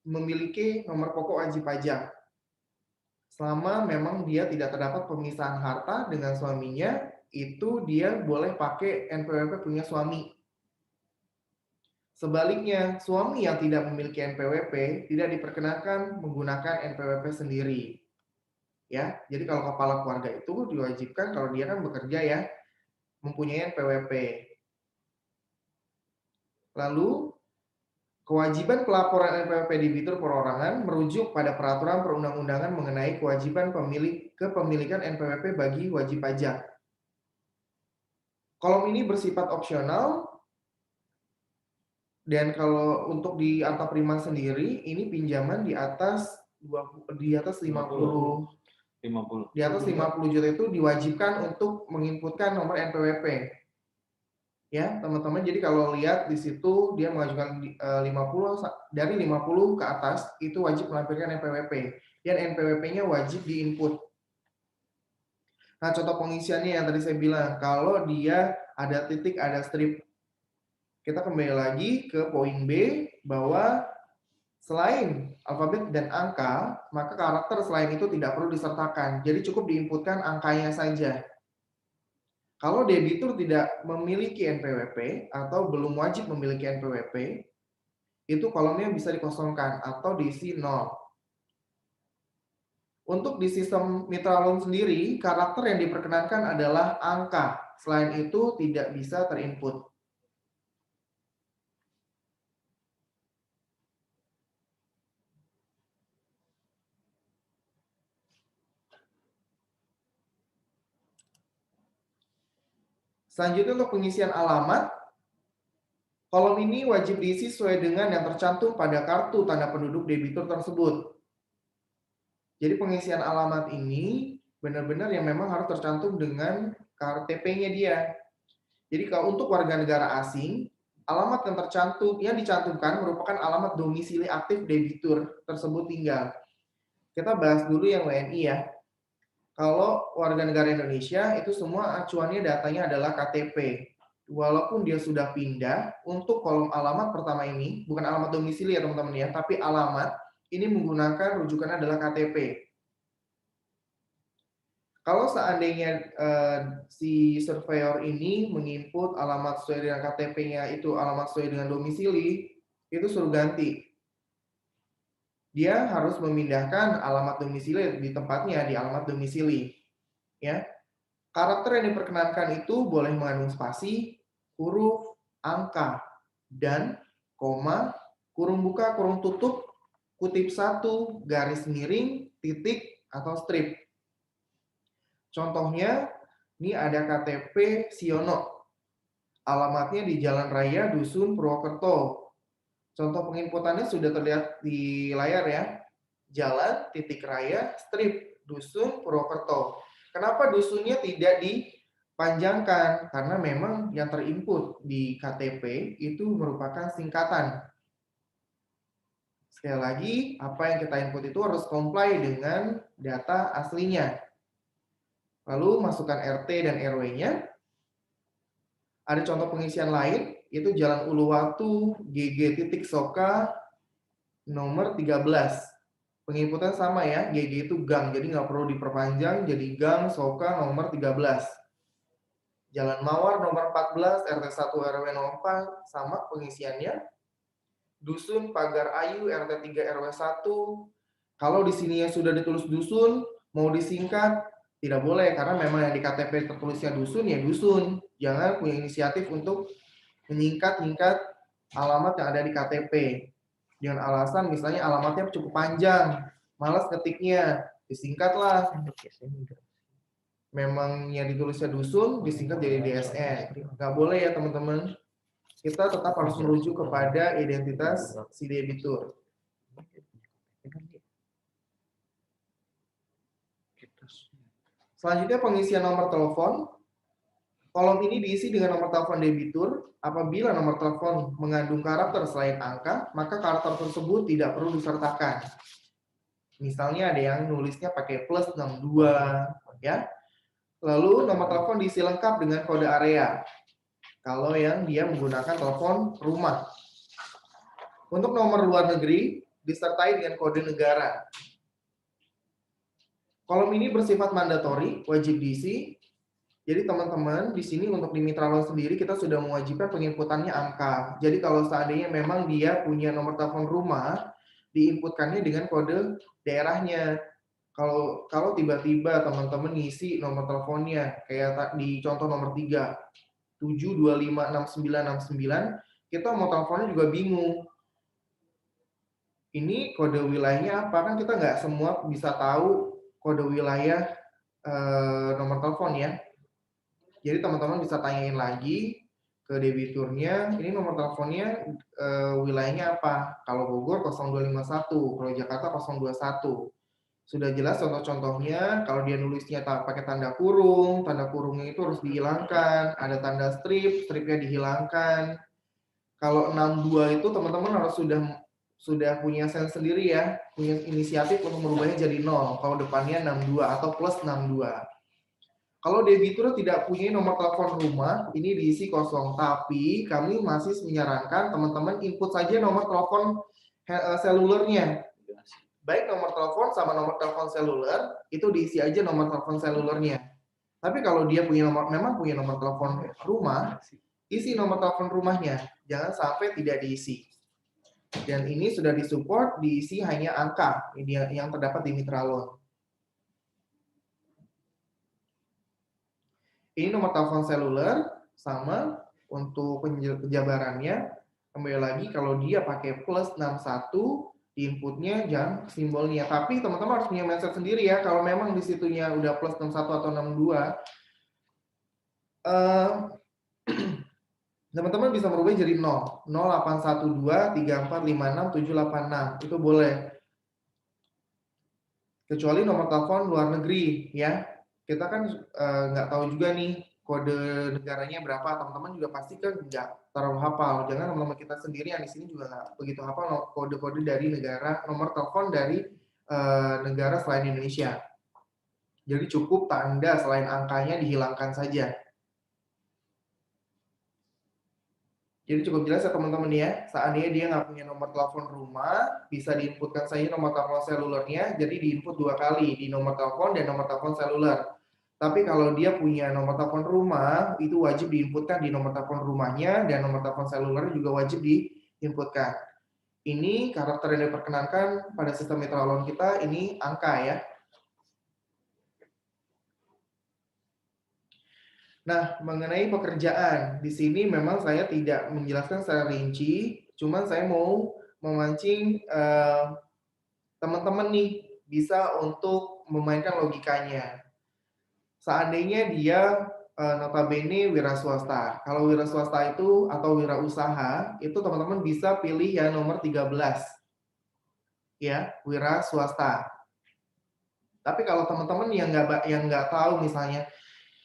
memiliki nomor pokok wajib pajak. Selama memang dia tidak terdapat pemisahan harta dengan suaminya, itu dia boleh pakai NPWP punya suami. Sebaliknya, suami yang tidak memiliki NPWP tidak diperkenankan menggunakan NPWP sendiri. Ya, jadi kalau kepala keluarga itu diwajibkan kalau dia kan bekerja ya, mempunyai NPWP. Lalu, kewajiban pelaporan NPWP debitur perorangan merujuk pada peraturan perundang-undangan mengenai kewajiban kepemilikan NPWP bagi wajib pajak. Kolom ini bersifat opsional, dan kalau untuk di Arta Prima sendiri, ini pinjaman di atas 50 di atas 50 juta itu diwajibkan untuk menginputkan nomor NPWP. Ya, teman-teman. Jadi kalau lihat di situ dia mengajukan 50 dari 50 ke atas itu wajib melampirkan NPWP dan NPWP-nya wajib diinput. Nah, contoh pengisiannya yang tadi saya bilang, kalau dia ada titik, ada strip. Kita kembali lagi ke poin B bahwa selain alfabet dan angka, maka karakter selain itu tidak perlu disertakan. Jadi cukup diinputkan angkanya saja. Kalau debitur tidak memiliki NPWP atau belum wajib memiliki NPWP, itu kolomnya bisa dikosongkan atau diisi 0. Untuk di sistem mitra loan sendiri, karakter yang diperkenankan adalah angka. Selain itu tidak bisa terinput. Selanjutnya untuk pengisian alamat, kolom ini wajib diisi sesuai dengan yang tercantum pada kartu tanda penduduk debitur tersebut. Jadi pengisian alamat ini benar-benar yang memang harus tercantum dengan KTP-nya dia. Jadi kalau untuk warga negara asing, alamat yang dicantumkan merupakan alamat domisili aktif debitur tersebut tinggal. Kita bahas dulu yang WNI ya. Kalau warga negara Indonesia itu semua acuannya datanya adalah KTP. Walaupun dia sudah pindah, untuk kolom alamat pertama ini, bukan alamat domisili ya teman-teman ya, tapi alamat ini menggunakan rujukannya adalah KTP. Kalau seandainya si surveyor ini menginput alamat sesuai dengan KTP-nya itu alamat sesuai dengan domisili, itu suruh ganti. Dia harus memindahkan alamat domisili di tempatnya di alamat domisili. Ya. Karakter yang diperkenankan itu boleh mengandung spasi, huruf, angka, dan koma, kurung buka, kurung tutup, kutip 1, garis miring, titik, atau strip. Contohnya, ini ada KTP Siono. Alamatnya di Jalan Raya Dusun Purwokerto. Contoh penginputannya sudah terlihat di layar ya. Jalan, titik raya, strip, Dusun Purwokerto. Kenapa dusunnya tidak dipanjangkan? Karena memang yang terinput di KTP itu merupakan singkatan. Sekali lagi, apa yang kita input itu harus comply dengan data aslinya. Lalu masukkan RT dan RW-nya. Ada contoh pengisian lain, itu Jalan Uluwatu, GG titik Soka, nomor 13. Penginputan sama ya, GG itu gang, jadi nggak perlu diperpanjang, jadi gang Soka nomor 13. Jalan Mawar nomor 14, RT 1 RW 04, sama pengisiannya. Dusun Pagar Ayu, RT 3 RW 1. Kalau di sini sudah ditulis dusun, mau disingkat, tidak boleh, karena memang yang di KTP tertulisnya dusun, ya dusun. Jangan punya inisiatif untuk menyingkat-nyingkat alamat yang ada di KTP. Dengan alasan misalnya alamatnya cukup panjang, malas ketiknya, disingkatlah. Memang yang ditulisnya dusun, disingkat jadi DSN. Nggak boleh ya teman-teman. Kita tetap harus merujuk kepada identitas si debitur. Selanjutnya pengisian nomor telepon. Kolom ini diisi dengan nomor telepon debitur. Apabila nomor telepon mengandung karakter selain angka, maka karakter tersebut tidak perlu disertakan. Misalnya ada yang nulisnya pakai plus 62, ya. Lalu nomor telepon diisi lengkap dengan kode area. Kalau yang dia menggunakan telepon rumah. Untuk nomor luar negeri, disertai dengan kode negara. Kolom ini bersifat mandatori, wajib diisi. Jadi teman-teman, di sini untuk di Mitralon sendiri kita sudah mewajibkan penginputannya angka. Jadi kalau seandainya memang dia punya nomor telepon rumah, diinputkannya dengan kode daerahnya. Kalau tiba-tiba teman-teman ngisi nomor teleponnya, kayak di contoh nomor 3, 7256969, kita mau teleponnya juga bingung. Ini kode wilayahnya apa? Kan kita nggak semua bisa tahu kode wilayah nomor telepon ya. Jadi teman-teman bisa tanyain lagi ke debiturnya, ini nomor teleponnya wilayahnya apa? Kalau Bogor 0251, kalau Jakarta 021. Sudah jelas contoh-contohnya, kalau dia nulisnya pakai tanda kurungnya itu harus dihilangkan, ada tanda strip, stripnya dihilangkan. Kalau 62 itu teman-teman harus sudah punya sense sendiri ya, punya inisiatif untuk merubahnya jadi 0, kalau depannya 62 atau plus 62. Kalau debitur tidak punya nomor telepon rumah, ini diisi kosong. Tapi kami masih menyarankan teman-teman input saja nomor telepon selulernya. Baik nomor telepon sama nomor telepon seluler, itu diisi aja nomor telepon selulernya. Tapi kalau dia memang punya nomor telepon rumah, isi nomor telepon rumahnya. Jangan sampai tidak diisi. Dan ini sudah disupport, diisi hanya angka ini yang terdapat di Mitralon. Ini nomor telepon seluler, sama untuk penjabarannya. Kembali lagi, kalau dia pakai plus 61, di inputnya jangan simbolnya. Tapi teman-teman harus punya mindset sendiri ya, kalau memang di situnya udah plus 61 atau 62, teman-teman bisa merubah jadi 0. 08123456 itu boleh. Kecuali nomor telepon luar negeri ya. Kita kan nggak tahu juga nih kode negaranya berapa, teman-teman juga pasti kan nggak terlalu hafal. Jangan teman-teman kita sendiri yang di sini juga nggak begitu hafal kode-kode dari negara, nomor telepon dari negara selain Indonesia. Jadi cukup tanda selain angkanya dihilangkan saja. Jadi cukup jelas ya teman-teman ya, seandainya dia nggak punya nomor telepon rumah, bisa diinputkan saja nomor telepon selulernya, jadi diinput 2 kali, di nomor telepon dan nomor telepon seluler. Tapi kalau dia punya nomor telepon rumah, itu wajib diinputkan di nomor telepon rumahnya, dan nomor telepon seluler juga wajib diinputkan. Ini karakter yang diperkenankan pada sistem Mitralon kita, ini angka ya. Nah, mengenai pekerjaan, di sini memang saya tidak menjelaskan secara rinci, cuman saya mau memancing teman-teman nih bisa untuk memainkan logikanya. Seandainya dia notabene wira swasta. Kalau wira swasta itu atau wira usaha, itu teman-teman bisa pilih yang nomor 13. Ya, wira swasta. Tapi kalau teman-teman yang nggak tahu misalnya,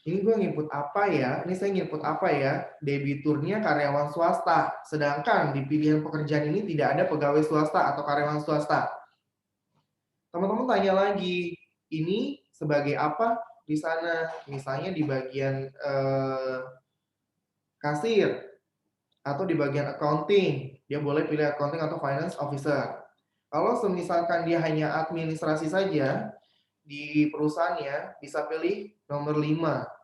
ini gue nginput apa ya? Ini saya nginput apa ya? Debiturnya karyawan swasta. Sedangkan di pilihan pekerjaan ini tidak ada pegawai swasta atau karyawan swasta. Teman-teman tanya lagi, ini sebagai apa di sana? Misalnya di bagian kasir atau di bagian accounting. Dia boleh pilih accounting atau finance officer. Kalau semisalkan dia hanya administrasi saja, di perusahaannya bisa pilih nomor 5.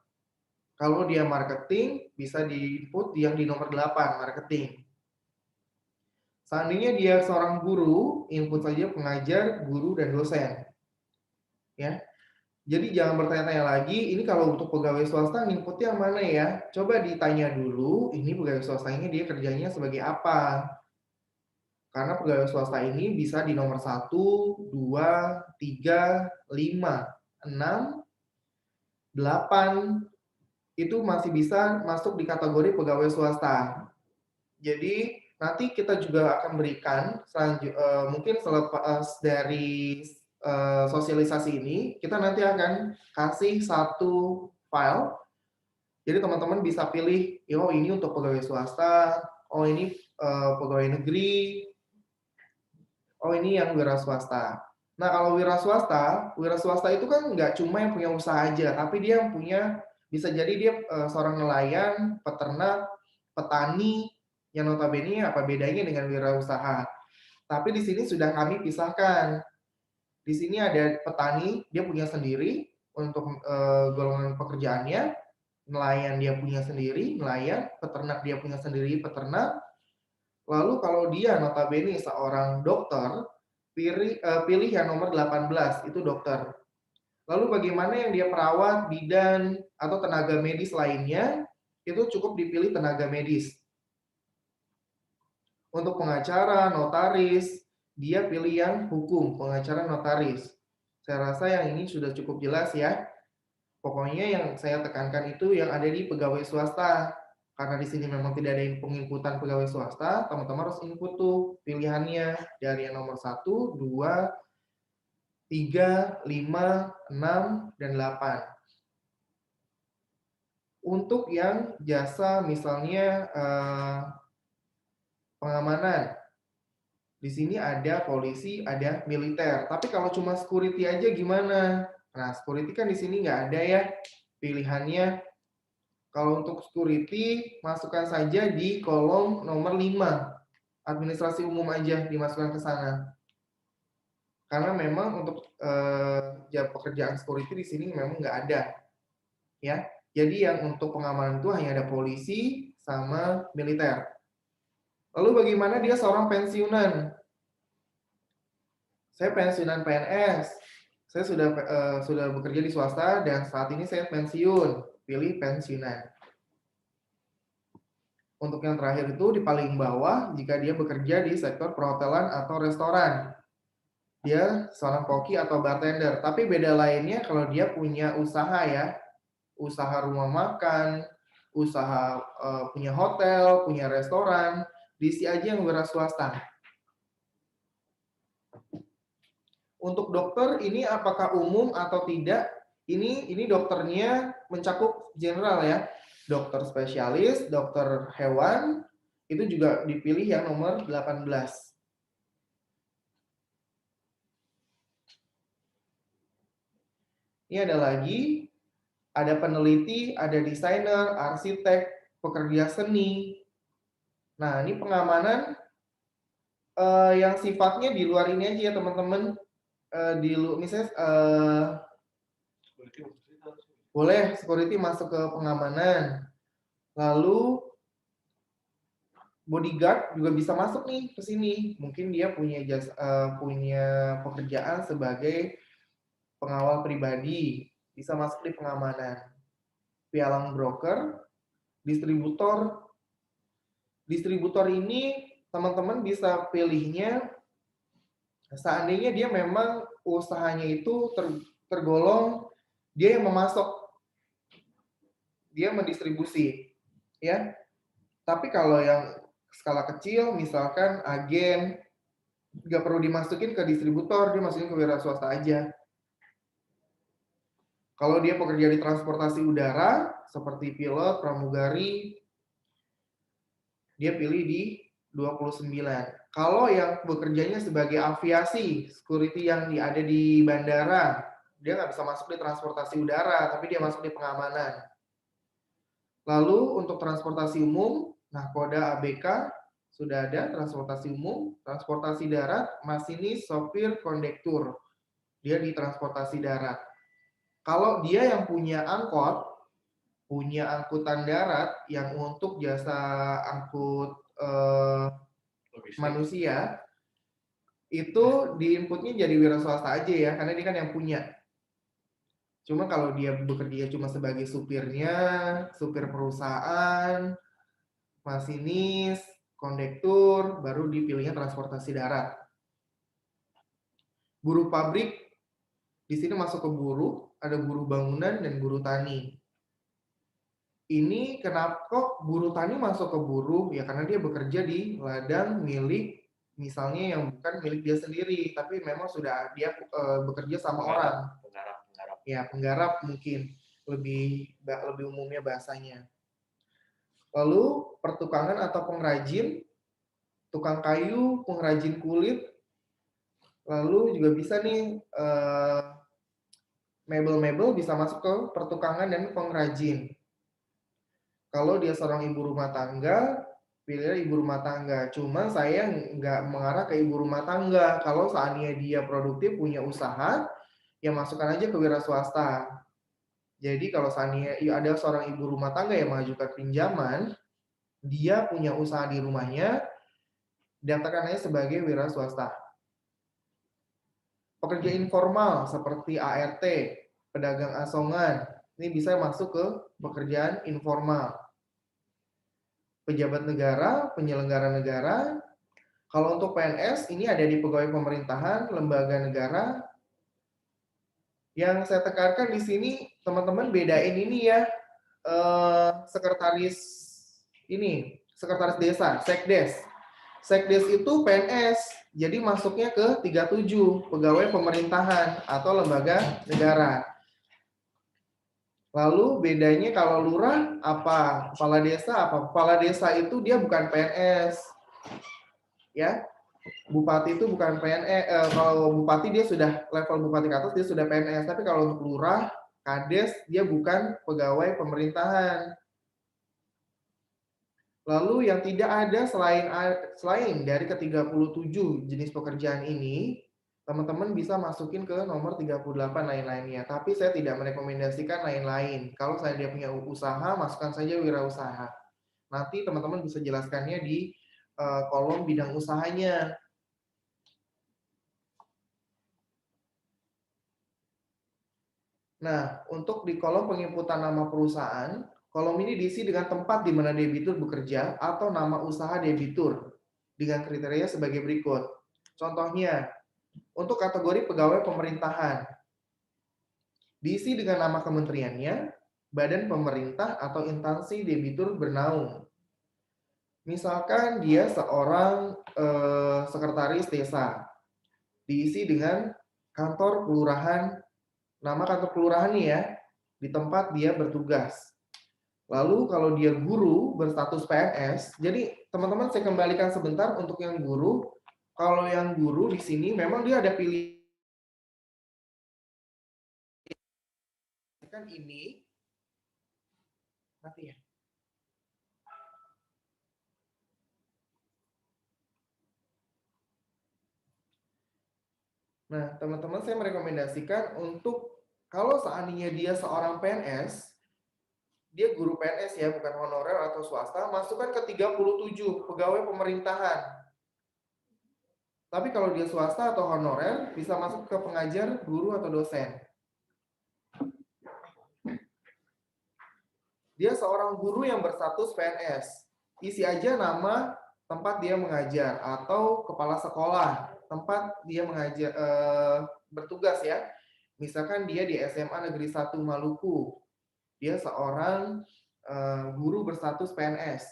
Kalau dia marketing, bisa di-input yang di nomor 8, marketing. Seandainya dia seorang guru, input saja pengajar, guru, dan dosen. Ya. Jadi jangan bertanya-tanya lagi, ini kalau untuk pegawai swasta inputnya mana ya? Coba ditanya dulu, ini pegawai swastanya dia kerjanya sebagai apa? Karena pegawai swasta ini bisa di nomor 1, 2, 3, 5, 6, 8, itu masih bisa masuk di kategori pegawai swasta. Jadi nanti kita juga akan berikan mungkin selepas dari sosialisasi ini, kita nanti akan kasih satu file. Jadi teman-teman bisa pilih, oh ini untuk pegawai swasta, oh ini pegawai negeri, oh ini yang wira swasta. Nah kalau wira swasta itu kan nggak cuma yang punya usaha aja, tapi dia yang punya, bisa jadi dia seorang nelayan, peternak, petani, yang notabene apa bedanya dengan wirausaha. Tapi di sini sudah kami pisahkan. Di sini ada petani, dia punya sendiri untuk golongan pekerjaannya, nelayan dia punya sendiri, nelayan, peternak dia punya sendiri, peternak. Lalu kalau dia notabene seorang dokter, pilih yang nomor 18, itu dokter. Lalu bagaimana yang dia perawat, bidan, atau tenaga medis lainnya, itu cukup dipilih tenaga medis. Untuk pengacara, notaris, dia pilih yang hukum, pengacara notaris. Saya rasa yang ini sudah cukup jelas ya. Pokoknya yang saya tekankan itu yang ada di pegawai swasta. Karena di sini memang tidak ada penginputan pegawai swasta, teman-teman harus input tuh pilihannya dari yang nomor 1, 2, 3, 5, 6, dan 8. Untuk yang jasa misalnya pengamanan, di sini ada polisi, ada militer. Tapi kalau cuma security aja gimana? Nah, security kan di sini nggak ada ya pilihannya. Kalau untuk security, masukkan saja di kolom nomor 5. Administrasi umum aja dimasukkan ke sana. Karena memang untuk pekerjaan security di sini memang nggak ada. Ya. Jadi yang untuk pengamanan itu hanya ada polisi sama militer. Lalu bagaimana dia seorang pensiunan? Saya pensiunan PNS. Saya sudah bekerja di swasta dan saat ini saya pensiun. Pilih pensiunan. Untuk yang terakhir itu di paling bawah jika dia bekerja di sektor perhotelan atau restoran. Dia seorang koki atau bartender. Tapi beda lainnya kalau dia punya usaha ya. Usaha rumah makan, usaha punya hotel, punya restoran, diisi aja yang wira swasta. Untuk dokter ini apakah umum atau tidak? Ini dokternya mencakup general ya. Dokter spesialis, dokter hewan, itu juga dipilih yang nomor 18. Ini ada lagi, ada peneliti, ada desainer, arsitek, pekerja seni. Nah, ini pengamanan yang sifatnya di luar ini aja ya teman-teman. Misalnya boleh security masuk ke pengamanan. Lalu bodyguard juga bisa masuk nih ke sini. Mungkin dia punya pekerjaan sebagai pengawal pribadi, bisa masuk di pengamanan. Pialang broker, distributor. Distributor ini teman-teman bisa pilihnya seandainya dia memang usahanya itu tergolong dia yang memasok, dia mendistribusi, ya. Tapi kalau yang skala kecil, misalkan agen, nggak perlu dimasukin ke distributor, dia masukin ke wira swasta aja. Kalau dia pekerja di transportasi udara, seperti pilot, pramugari, dia pilih di 29. Kalau yang bekerjanya sebagai aviasi, security yang ada di bandara, dia nggak bisa masuk di transportasi udara, tapi dia masuk di pengamanan. Lalu untuk transportasi umum, nahkoda ABK, sudah ada transportasi umum, transportasi darat, masinis, sopir, kondektur. Dia di transportasi darat. Kalau dia yang punya angkot, punya angkutan darat yang untuk jasa angkut manusia, itu di inputnya jadi wira swasta aja ya, karena dia kan yang punya. Cuma kalau dia bekerja cuma sebagai supirnya, supir perusahaan, masinis, kondektur, baru dipilihnya transportasi darat. Buruh pabrik, di sini masuk ke buruh, ada buruh bangunan dan buruh tani. ini kenapa kok buruh tani masuk ke buruh? Ya karena dia bekerja di ladang milik misalnya yang bukan milik dia sendiri, tapi memang sudah dia bekerja sama orang. Penggarap. Ya, penggarap mungkin lebih umumnya bahasanya. Lalu pertukangan atau pengrajin, tukang kayu, pengrajin kulit, lalu juga bisa nih mebel-mebel bisa masuk ke pertukangan dan pengrajin. Kalau dia seorang ibu rumah tangga, pilih ibu rumah tangga. Cuma saya nggak mengarah ke ibu rumah tangga. Kalau seandainya dia produktif, punya usaha, ya masukkan aja ke wira swasta. Jadi kalau seandainya ada seorang ibu rumah tangga yang mengajukan pinjaman, dia punya usaha di rumahnya, daftarkan aja sebagai wira swasta. Pekerja informal seperti ART, pedagang asongan, ini bisa masuk ke pekerjaan informal. Pejabat negara, penyelenggara negara. Kalau untuk PNS, ini ada di pegawai pemerintahan, lembaga negara. Yang saya tekankan di sini, teman-teman bedain ini ya, sekretaris desa, sekdes. Sekdes itu PNS, jadi masuknya ke 37, pegawai pemerintahan atau lembaga negara. Lalu bedanya kalau lurah apa? Kepala desa apa? Kepala desa itu dia bukan PNS. Ya. Bupati itu bukan PNS, kalau bupati dia sudah level bupati ke atas dia sudah PNS, tapi kalau untuk lurah, kades dia bukan pegawai pemerintahan. Lalu yang tidak ada selain dari ke-37 jenis pekerjaan ini, teman-teman bisa masukin ke nomor 38 lain-lainnya. Tapi saya tidak merekomendasikan lain-lain. Kalau saya dia punya usaha, masukkan saja wirausaha. Nanti teman-teman bisa jelaskannya di kolom bidang usahanya. Nah, untuk di kolom penginputan nama perusahaan, kolom ini diisi dengan tempat di mana debitur bekerja atau nama usaha debitur dengan kriteria sebagai berikut. Contohnya, untuk kategori pegawai pemerintahan, diisi dengan nama kementeriannya, badan pemerintah atau instansi debitur bernaung. Misalkan dia seorang sekretaris desa, diisi dengan kantor kelurahan, nama kantor kelurahan nih ya, di tempat dia bertugas. Lalu kalau dia guru berstatus PNS, jadi teman-teman saya kembalikan sebentar untuk yang guru. Kalau yang guru di sini memang dia ada pilihan ini, mati ya. Nah, teman-teman saya merekomendasikan untuk kalau seandainya dia seorang PNS, dia guru PNS ya, bukan honorer atau swasta, masukkan ke 37 pegawai pemerintahan. Tapi kalau dia swasta atau honorer, bisa masuk ke pengajar, guru, atau dosen. Dia seorang guru yang berstatus PNS. Isi aja nama tempat dia mengajar, atau kepala sekolah, tempat dia mengajar, bertugas ya. Misalkan dia di SMA Negeri 1 Maluku. Dia seorang guru berstatus PNS.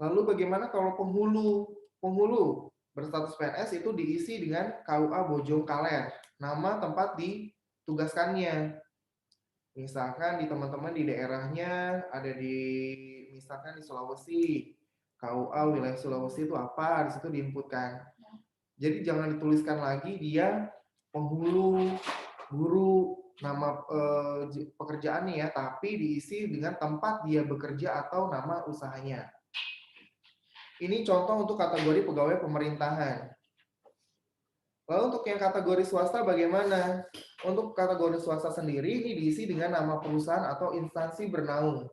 Lalu bagaimana kalau penghulu? Penghulu berstatus PNS itu diisi dengan KUA Bojongkaler, nama tempat ditugaskannya. Misalkan di teman-teman di daerahnya ada misalkan di Sulawesi, KUA wilayah Sulawesi itu apa, di situ diinputkan. Jadi jangan dituliskan lagi dia penghulu, guru, nama pekerjaannya ya, tapi diisi dengan tempat dia bekerja atau nama usahanya. Ini contoh untuk kategori pegawai pemerintahan. Lalu untuk yang kategori swasta bagaimana? Untuk kategori swasta sendiri ini diisi dengan nama perusahaan atau instansi bernaung.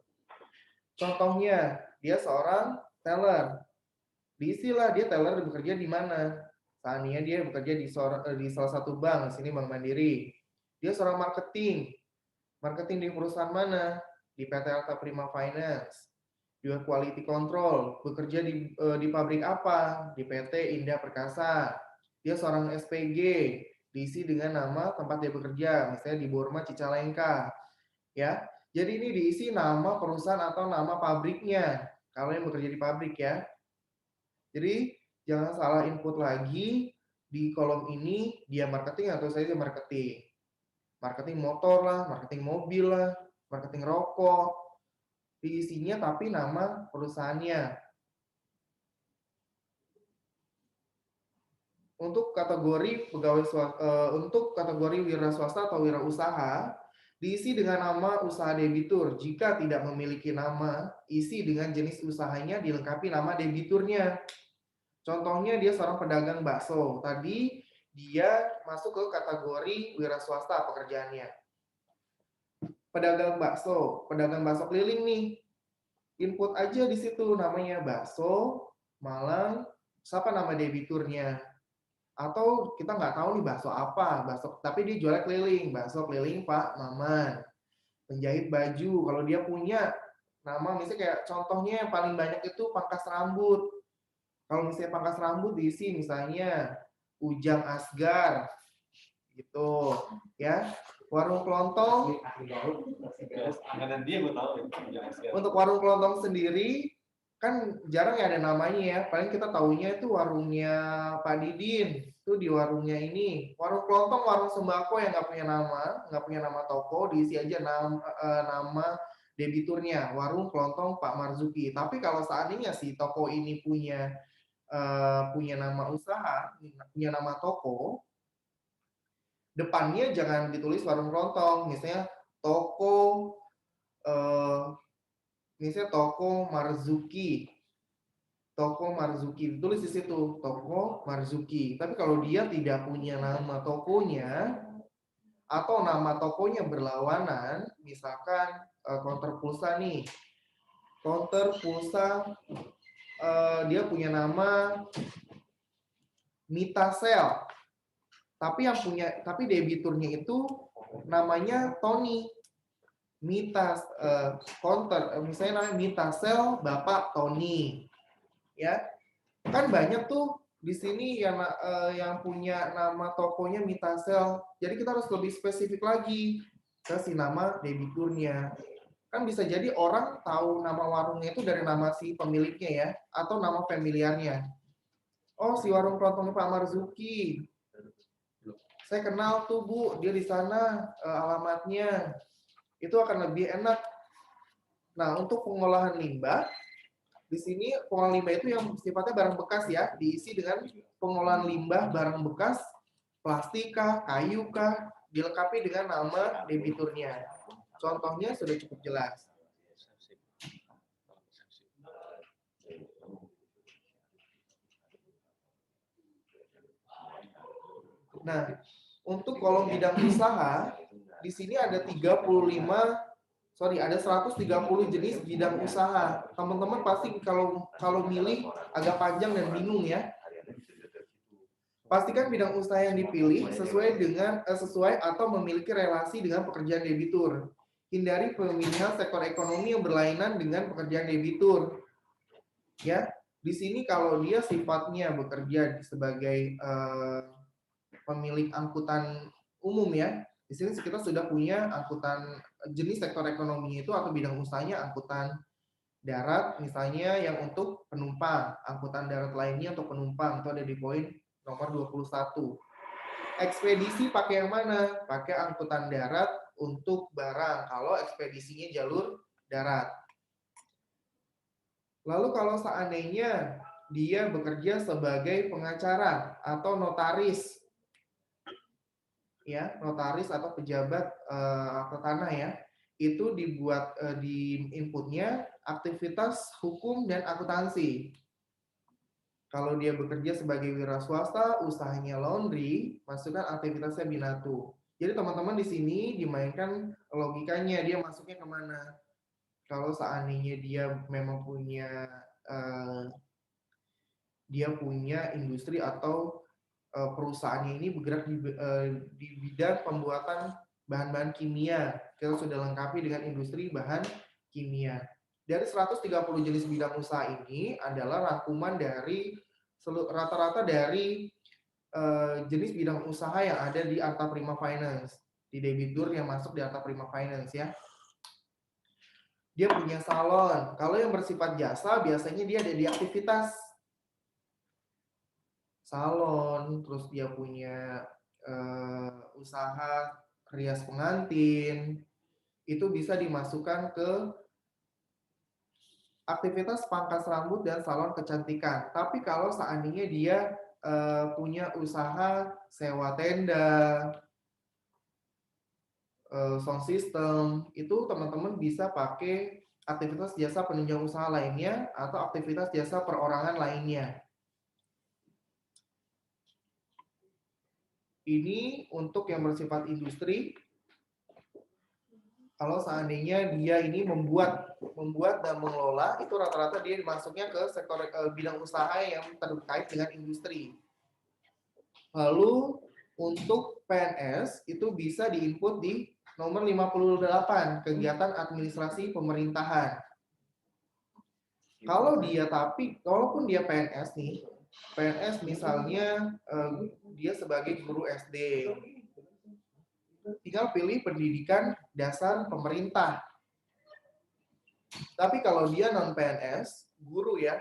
Contohnya, dia seorang teller. Diisilah dia teller bekerja di mana? Saatnya dia bekerja di salah satu bank, di sini Bank Mandiri. Dia seorang marketing. Marketing di perusahaan mana? Di PT Alta Prima Finance. Dia quality control, bekerja di pabrik apa? Di PT Indah Perkasa. Dia seorang SPG, diisi dengan nama tempat dia bekerja, misalnya di Borma Cicalengka. Ya. Jadi ini diisi nama perusahaan atau nama pabriknya, kalau yang bekerja di pabrik ya. Jadi jangan salah input lagi di kolom ini dia marketing atau saya marketing. Marketing motor lah, marketing mobil lah, marketing rokok. Diisinya tapi nama perusahaannya. Untuk kategori untuk kategori wira swasta atau wirausaha diisi dengan nama usaha debitur. Jika tidak memiliki nama, isi dengan jenis usahanya dilengkapi nama debiturnya. Contohnya dia seorang pedagang bakso. Tadi dia masuk ke kategori wira swasta pekerjaannya. Pedagang bakso keliling nih. Input aja di situ namanya bakso Malang, siapa nama debiturnya. Atau kita nggak tahu nih bakso apa, tapi dia jual keliling, bakso keliling Pak Maman. Penjahit baju, kalau dia punya nama misalnya kayak contohnya yang paling banyak itu pangkas rambut. Kalau misalnya pangkas rambut diisi misalnya Ujang Asgar gitu ya. Warung kelontong, untuk warung kelontong sendiri kan jarang ya ada namanya ya, paling kita taunya itu warungnya Pak Didin itu di warungnya ini. Warung kelontong, warung sembako yang nggak punya nama toko, diisi aja nama debiturnya, warung kelontong Pak Marzuki. Tapi kalau seandainya si toko ini punya nama usaha, punya nama toko, depannya jangan ditulis warung kelontong, misalnya toko Marzuki, tulis di situ toko Marzuki. Tapi kalau dia tidak punya nama tokonya atau nama tokonya berlawanan, misalkan counter pulsa nih, dia punya nama Mitasel, tapi debiturnya itu namanya Tony. Misalnya namanya Mitasel Bapak Tony. Ya. Kan banyak tuh di sini yang punya nama tokonya Mitasel. Jadi kita harus lebih spesifik lagi ke si nama debiturnya. Kan bisa jadi orang tahu nama warungnya itu dari nama si pemiliknya ya, atau nama familiarnya. Oh, si warung kelontongnya Pak Marzuki. Saya kenal tuh Bu, dia di sana alamatnya. Itu akan lebih enak. Nah, untuk pengolahan limbah, di sini pengolahan limbah itu yang sifatnya barang bekas ya, diisi dengan pengolahan limbah barang bekas, plastik kah, kayu kah, dilengkapi dengan nama debiturnya. Contohnya sudah cukup jelas. Nah, untuk kolom bidang usaha, di sini ada 130 jenis bidang usaha. Teman-teman pasti kalau milih agak panjang dan bingung ya. Pastikan bidang usaha yang dipilih sesuai atau memiliki relasi dengan pekerjaan debitur. Hindari pemilihan sektor ekonomi yang berlainan dengan pekerjaan debitur. Ya, di sini kalau dia sifatnya bekerja sebagai pemilik angkutan umum ya, di sini kita sudah punya angkutan jenis sektor ekonomi itu atau bidang usahanya angkutan darat misalnya yang untuk penumpang, angkutan darat lainnya untuk penumpang, itu ada di poin nomor 21. Ekspedisi pakai yang mana? Pakai angkutan darat untuk barang kalau ekspedisinya jalur darat. Lalu kalau seandainya dia bekerja sebagai pengacara atau notaris, ya notaris atau pejabat akta tanah ya, itu dibuat di inputnya aktivitas hukum dan akuntansi. Kalau dia bekerja sebagai wira swasta, usahanya laundry, masukkan aktivitasnya binatu. Jadi teman-teman di sini dimainkan logikanya, dia masuknya kemana. Kalau seandainya dia memang punya industri atau perusahaannya ini bergerak di bidang pembuatan bahan-bahan kimia. Kita sudah lengkapi dengan industri bahan kimia. Dari 130 jenis bidang usaha ini adalah rangkuman dari rata-rata dari jenis bidang usaha yang ada di Arta Prima Finance, di debitur yang masuk di Arta Prima Finance ya. dia punya salon. Kalau yang bersifat jasa biasanya dia ada di aktivitas salon, terus dia punya usaha rias pengantin, itu bisa dimasukkan ke aktivitas pangkas rambut dan salon kecantikan. Tapi kalau seandainya dia punya usaha sewa tenda, sound system, itu teman-teman bisa pakai aktivitas jasa penunjang usaha lainnya atau aktivitas jasa perorangan lainnya. Ini untuk yang bersifat industri. Kalau seandainya dia ini membuat dan mengelola, itu rata-rata dia masuknya ke sektor bidang usaha yang terkait dengan industri. Lalu untuk PNS itu bisa diinput di nomor 58, kegiatan administrasi pemerintahan. Kalau dia walaupun dia PNS nih, PNS misalnya dia sebagai guru SD, tinggal pilih pendidikan dasar pemerintah. Tapi kalau dia non PNS, guru ya,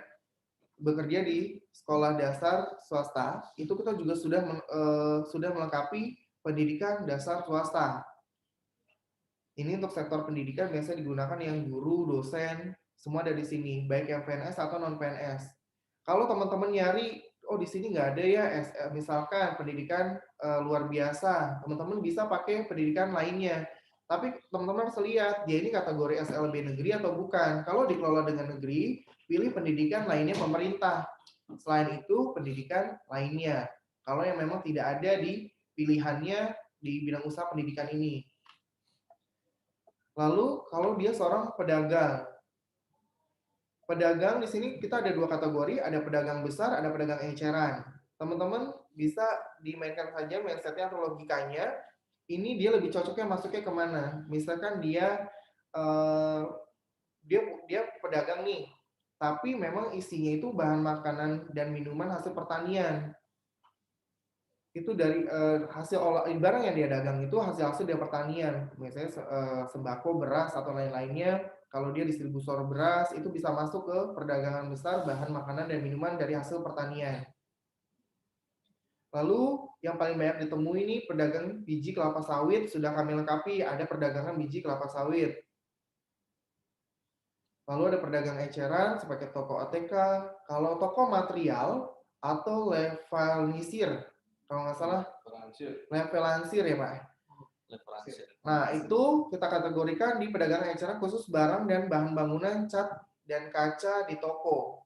bekerja di sekolah dasar swasta, itu kita juga sudah melengkapi pendidikan dasar swasta. Ini untuk sektor pendidikan biasa digunakan yang guru, dosen, semua ada di sini, baik yang PNS atau non PNS. Kalau teman-teman nyari, oh di sini nggak ada ya, misalkan pendidikan luar biasa, teman-teman bisa pakai pendidikan lainnya. Tapi teman-teman harus lihat, dia ini kategori SLB negeri atau bukan. Kalau dikelola dengan negeri, pilih pendidikan lainnya pemerintah. Selain itu, pendidikan lainnya. Kalau yang memang tidak ada di pilihannya di bidang usaha pendidikan ini. Lalu kalau dia seorang pedagang. Pedagang di sini kita ada dua kategori, ada pedagang besar, ada pedagang eceran. Teman-teman bisa dimainkan saja mindsetnya atau logikanya. Ini dia lebih cocoknya masuknya kemana? Misalkan dia pedagang nih, tapi memang isinya itu bahan makanan dan minuman hasil pertanian. Itu dari hasil barang yang dia dagang itu hasil dari pertanian, misalnya sembako, beras atau lain-lainnya. Kalau dia distributor beras itu bisa masuk ke perdagangan besar bahan makanan dan minuman dari hasil pertanian. Lalu yang paling banyak ditemui ini pedagang biji kelapa sawit, sudah kami lengkapi, ada perdagangan biji kelapa sawit. Lalu ada pedagang eceran sebagai toko ATK. Kalau toko material atau levelisir, kalau nggak salah levelansir ya Pak. Nah itu kita kategorikan di perdagangan eceran khusus barang dan bahan bangunan, cat dan kaca di toko.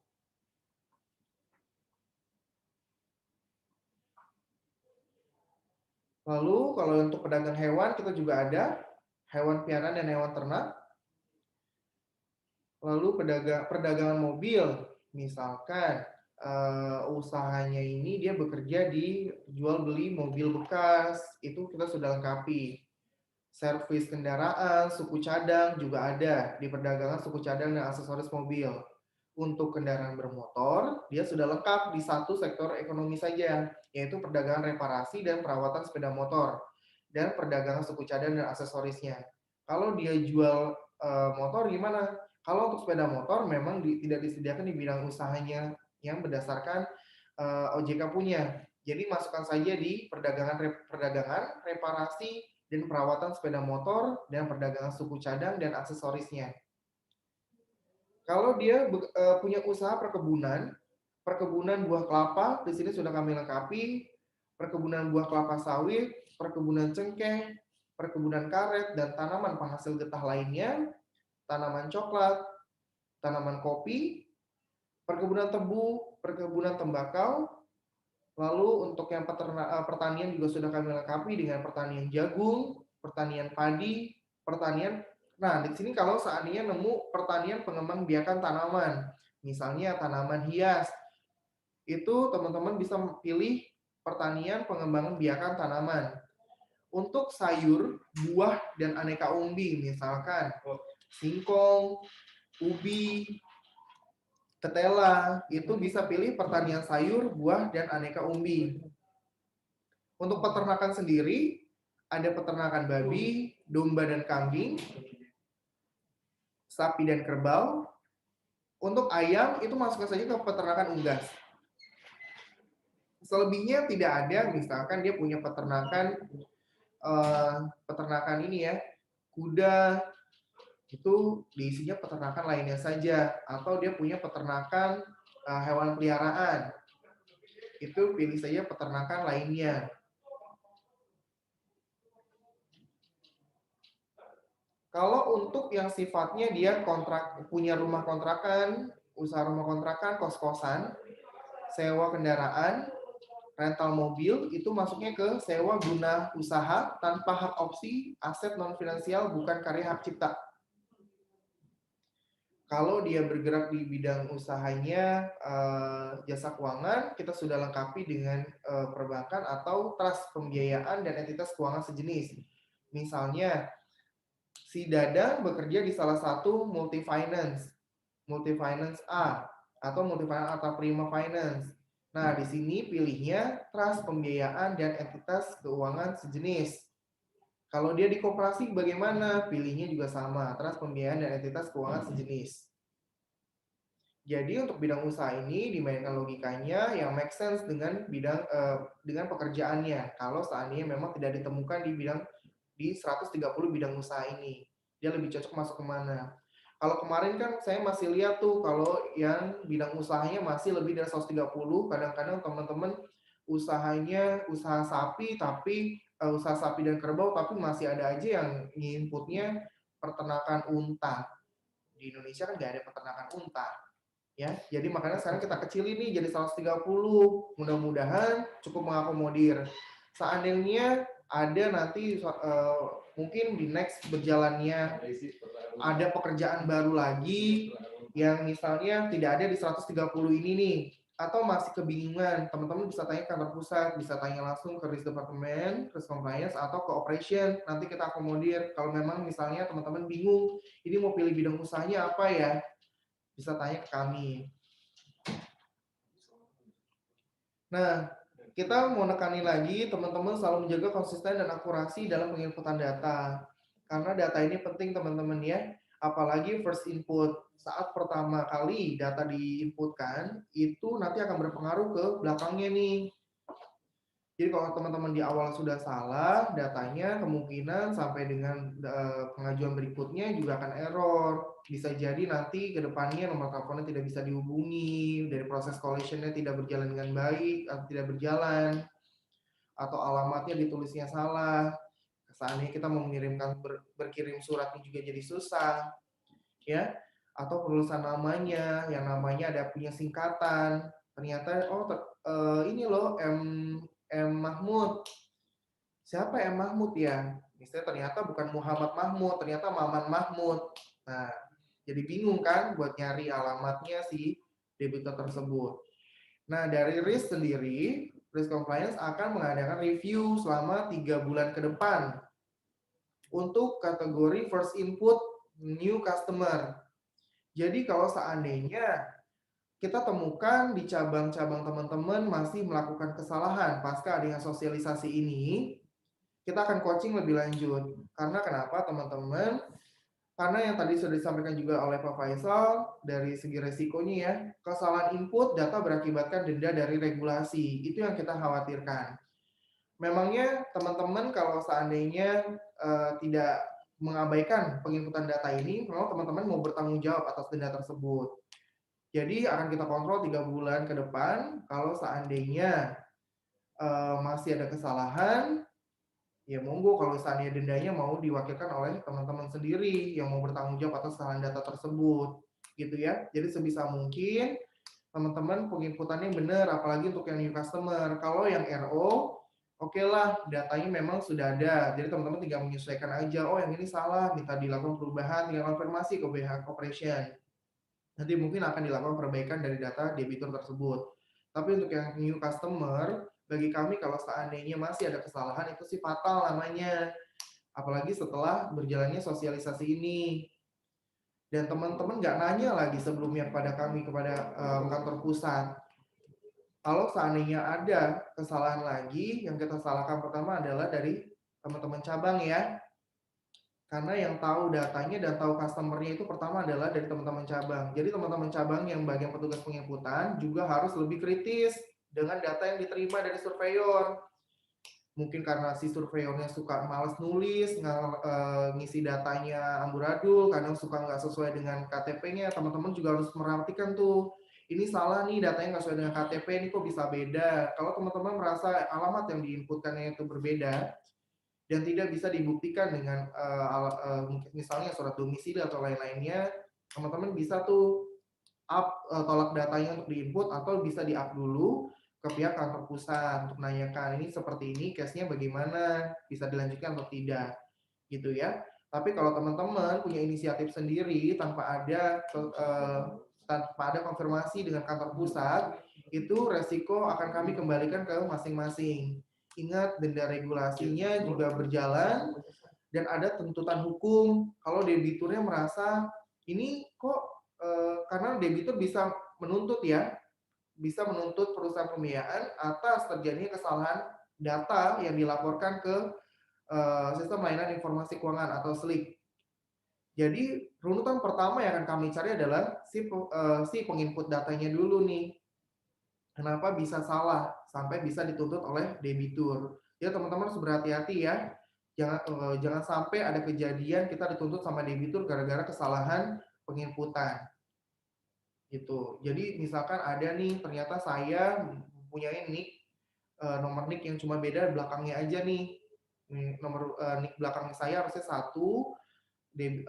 Lalu kalau untuk pedagang hewan kita juga ada hewan piaraan dan hewan ternak. Lalu perdagangan mobil, misalkan usahanya ini dia bekerja di jual beli mobil bekas, itu kita sudah lengkapi. Servis kendaraan, suku cadang juga ada di perdagangan suku cadang dan aksesoris mobil. Untuk kendaraan bermotor, dia sudah lengkap di satu sektor ekonomi saja, yaitu perdagangan reparasi dan perawatan sepeda motor, dan perdagangan suku cadang dan aksesorisnya. Kalau dia jual motor gimana? Kalau untuk sepeda motor memang tidak disediakan di bidang usahanya yang berdasarkan OJK punya. Jadi masukkan saja di perdagangan reparasi dan perawatan sepeda motor dan perdagangan suku cadang dan aksesorisnya. Kalau dia punya usaha perkebunan buah kelapa, di sini sudah kami lengkapi, perkebunan buah kelapa sawit, perkebunan cengkeh, perkebunan karet, dan tanaman penghasil getah lainnya, tanaman coklat, tanaman kopi, perkebunan tebu, perkebunan tembakau. Lalu untuk yang pertanian juga sudah kami lengkapi dengan pertanian jagung, pertanian padi, pertanian. Nah, di sini kalau seandainya nemu pertanian pengembang biakan tanaman, misalnya tanaman hias, itu teman-teman bisa pilih pertanian pengembangan biakan tanaman. Untuk sayur, buah, dan aneka umbi, misalkan singkong, ubi, ketela, itu bisa pilih pertanian sayur, buah, dan aneka umbi. Untuk peternakan sendiri, ada peternakan babi, domba, dan kambing. sapi dan kerbau. Untuk ayam itu masukkan saja ke peternakan unggas. Selebihnya tidak ada, misalkan dia punya peternakan ini ya, kuda, itu diisinya peternakan lainnya saja, atau dia punya peternakan hewan peliharaan, itu pilih saja peternakan lainnya. Kalau untuk yang sifatnya dia punya rumah kontrakan, usaha rumah kontrakan, kos-kosan, sewa kendaraan, rental mobil, itu masuknya ke sewa guna usaha tanpa hak opsi, aset non finansial bukan karya hak cipta. Kalau dia bergerak di bidang usahanya jasa keuangan, kita sudah lengkapi dengan perbankan atau trust pembiayaan dan entitas keuangan sejenis. Misalnya, si Dadang bekerja di salah satu multi finance A atau multi finance atau prima finance. Nah, di sini pilihnya trust pembiayaan dan entitas keuangan sejenis. Kalau dia di koperasi bagaimana? Pilihnya juga sama, trust pembiayaan dan entitas keuangan sejenis. Jadi untuk bidang usaha ini dimainkan logikanya yang make sense dengan dengan pekerjaannya. Kalau seandainya memang tidak ditemukan di 130 bidang usaha ini, dia lebih cocok masuk kemana? Kalau kemarin kan saya masih lihat tuh kalau yang bidang usahanya masih lebih dari 130, kadang-kadang teman-teman usahanya usaha sapi tapi usaha sapi dan kerbau tapi masih ada aja yang inputnya peternakan unta. Di Indonesia kan nggak ada peternakan unta. Ya, jadi makanya sekarang kita kecilin nih jadi 130. Mudah-mudahan cukup mengakomodir. Seandainya ada nanti mungkin di next berjalannya ada pekerjaan baru lagi yang misalnya tidak ada di 130 ini nih, atau masih kebingungan, teman-teman bisa tanya ke kantor pusat, bisa tanya langsung ke risk department, risk compliance, atau ke operation, nanti kita akomodir. Kalau memang misalnya teman-teman bingung, ini mau pilih bidang usahanya apa ya, bisa tanya ke kami. Nah, kita mau nekani lagi, teman-teman selalu menjaga konsisten dan akurasi dalam penginputan data. Karena data ini penting teman-teman ya, apalagi first input. Saat pertama kali data diinputkan, itu nanti akan berpengaruh ke belakangnya nih. Jadi kalau teman-teman di awal sudah salah, datanya kemungkinan sampai dengan pengajuan berikutnya juga akan error. Bisa jadi nanti ke depannya nomor teleponnya tidak bisa dihubungi, dari proses collection-nya tidak berjalan dengan baik, atau tidak berjalan, atau alamatnya ditulisnya salah. Seandainya kita mau mengirimkan berkirim suratnya juga jadi susah, ya. Atau penulisan namanya, yang namanya ada punya singkatan. Ternyata ini loh M Mahmud. Siapa M Mahmud ya? Misalnya ternyata bukan Muhammad Mahmud, ternyata Maman Mahmud. Nah, jadi bingung kan buat nyari alamatnya si debitur tersebut. Nah, dari risk sendiri, risk compliance akan mengadakan review selama 3 bulan ke depan untuk kategori first input new customer. Jadi kalau seandainya kita temukan di cabang-cabang teman-teman masih melakukan kesalahan pasca adanya sosialisasi ini, kita akan coaching lebih lanjut. Karena kenapa teman-teman? Karena yang tadi sudah disampaikan juga oleh Pak Faisal, dari segi resikonya ya, kesalahan input data berakibatkan denda dari regulasi. Itu yang kita khawatirkan. Memangnya teman-teman kalau seandainya tidak mengabaikan penginputan data ini, memang teman-teman mau bertanggung jawab atas denda tersebut. Jadi akan kita kontrol 3 bulan ke depan. Kalau seandainya masih ada kesalahan, ya monggo kalau seandainya dendanya mau diwakilkan oleh teman-teman sendiri yang mau bertanggung jawab atas kesalahan data tersebut, gitu ya. Jadi sebisa mungkin teman-teman penginputannya benar, apalagi untuk yang new customer. Kalau yang RO, oke lah, datanya memang sudah ada. Jadi teman-teman tinggal menyesuaikan aja. Oh yang ini salah, minta dilakukan perubahan, tinggal konfirmasi ke pihak operation. Nanti mungkin akan dilakukan perbaikan dari data debitur tersebut. Tapi untuk yang new customer, bagi kami kalau seandainya masih ada kesalahan itu sih fatal namanya. Apalagi setelah berjalannya sosialisasi ini. Dan teman-teman nggak nanya lagi sebelumnya kepada kami, kepada kantor pusat. Kalau seandainya ada kesalahan lagi, yang kita salahkan pertama adalah dari teman-teman cabang ya. Karena yang tahu datanya dan tahu customer-nya itu pertama adalah dari teman-teman cabang. Jadi teman-teman cabang yang bagian petugas penginputan juga harus lebih kritis dengan data yang diterima dari surveyor. Mungkin karena si surveyornya suka males nulis, ngisi datanya amburadul, kadang suka nggak sesuai dengan KTP-nya, teman-teman juga harus merhatikan tuh, ini salah nih, datanya nggak sesuai dengan KTP, ini kok bisa beda. Kalau teman-teman merasa alamat yang diinputkannya itu berbeda, dan tidak bisa dibuktikan dengan misalnya surat domisili atau lain-lainnya, teman-teman bisa tuh tolak datanya untuk diinput atau bisa di-up dulu ke pihak kantor pusat untuk menanyakan ini seperti ini case-nya bagaimana, bisa dilanjutkan atau tidak, gitu ya. Tapi kalau teman-teman punya inisiatif sendiri tanpa ada konfirmasi dengan kantor pusat, itu resiko akan kami kembalikan ke masing-masing. Ingat, denda regulasinya juga berjalan dan ada tuntutan hukum. Kalau debiturnya merasa ini kok karena debitur bisa menuntut ya, bisa menuntut perusahaan pembiayaan atas terjadinya kesalahan data yang dilaporkan ke sistem layanan informasi keuangan atau SLIK. Jadi runutan pertama yang akan kami cari adalah si penginput datanya dulu nih. Kenapa bisa salah sampai bisa dituntut oleh debitur? Ya teman-teman harus berhati-hati ya. Jangan sampai ada kejadian kita dituntut sama debitur gara-gara kesalahan penginputan. Gitu. Jadi misalkan ada nih ternyata saya mempunyai nomor NIK yang cuma beda belakangnya aja nih. Nomor NIK belakang saya harusnya 1,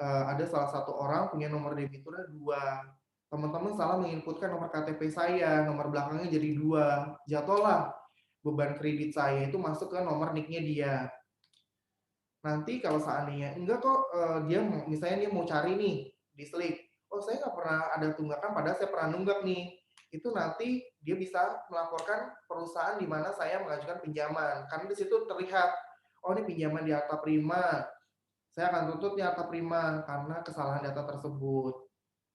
ada salah satu orang punya nomor debiturnya 2. Teman-teman salah menginputkan nomor KTP saya, nomor belakangnya jadi 2. Jatuhlah beban kredit saya itu masuk ke nomor NIK-nya dia. Nanti kalau seandainya enggak kok, dia misalnya dia mau cari nih di SLIK, oh saya nggak pernah ada tunggakan padahal saya pernah nunggak nih. Itu nanti dia bisa melaporkan perusahaan di mana saya mengajukan pinjaman. Karena di situ terlihat, oh ini pinjaman di Akta Prima, saya akan tuntut di Akta Prima karena kesalahan data tersebut.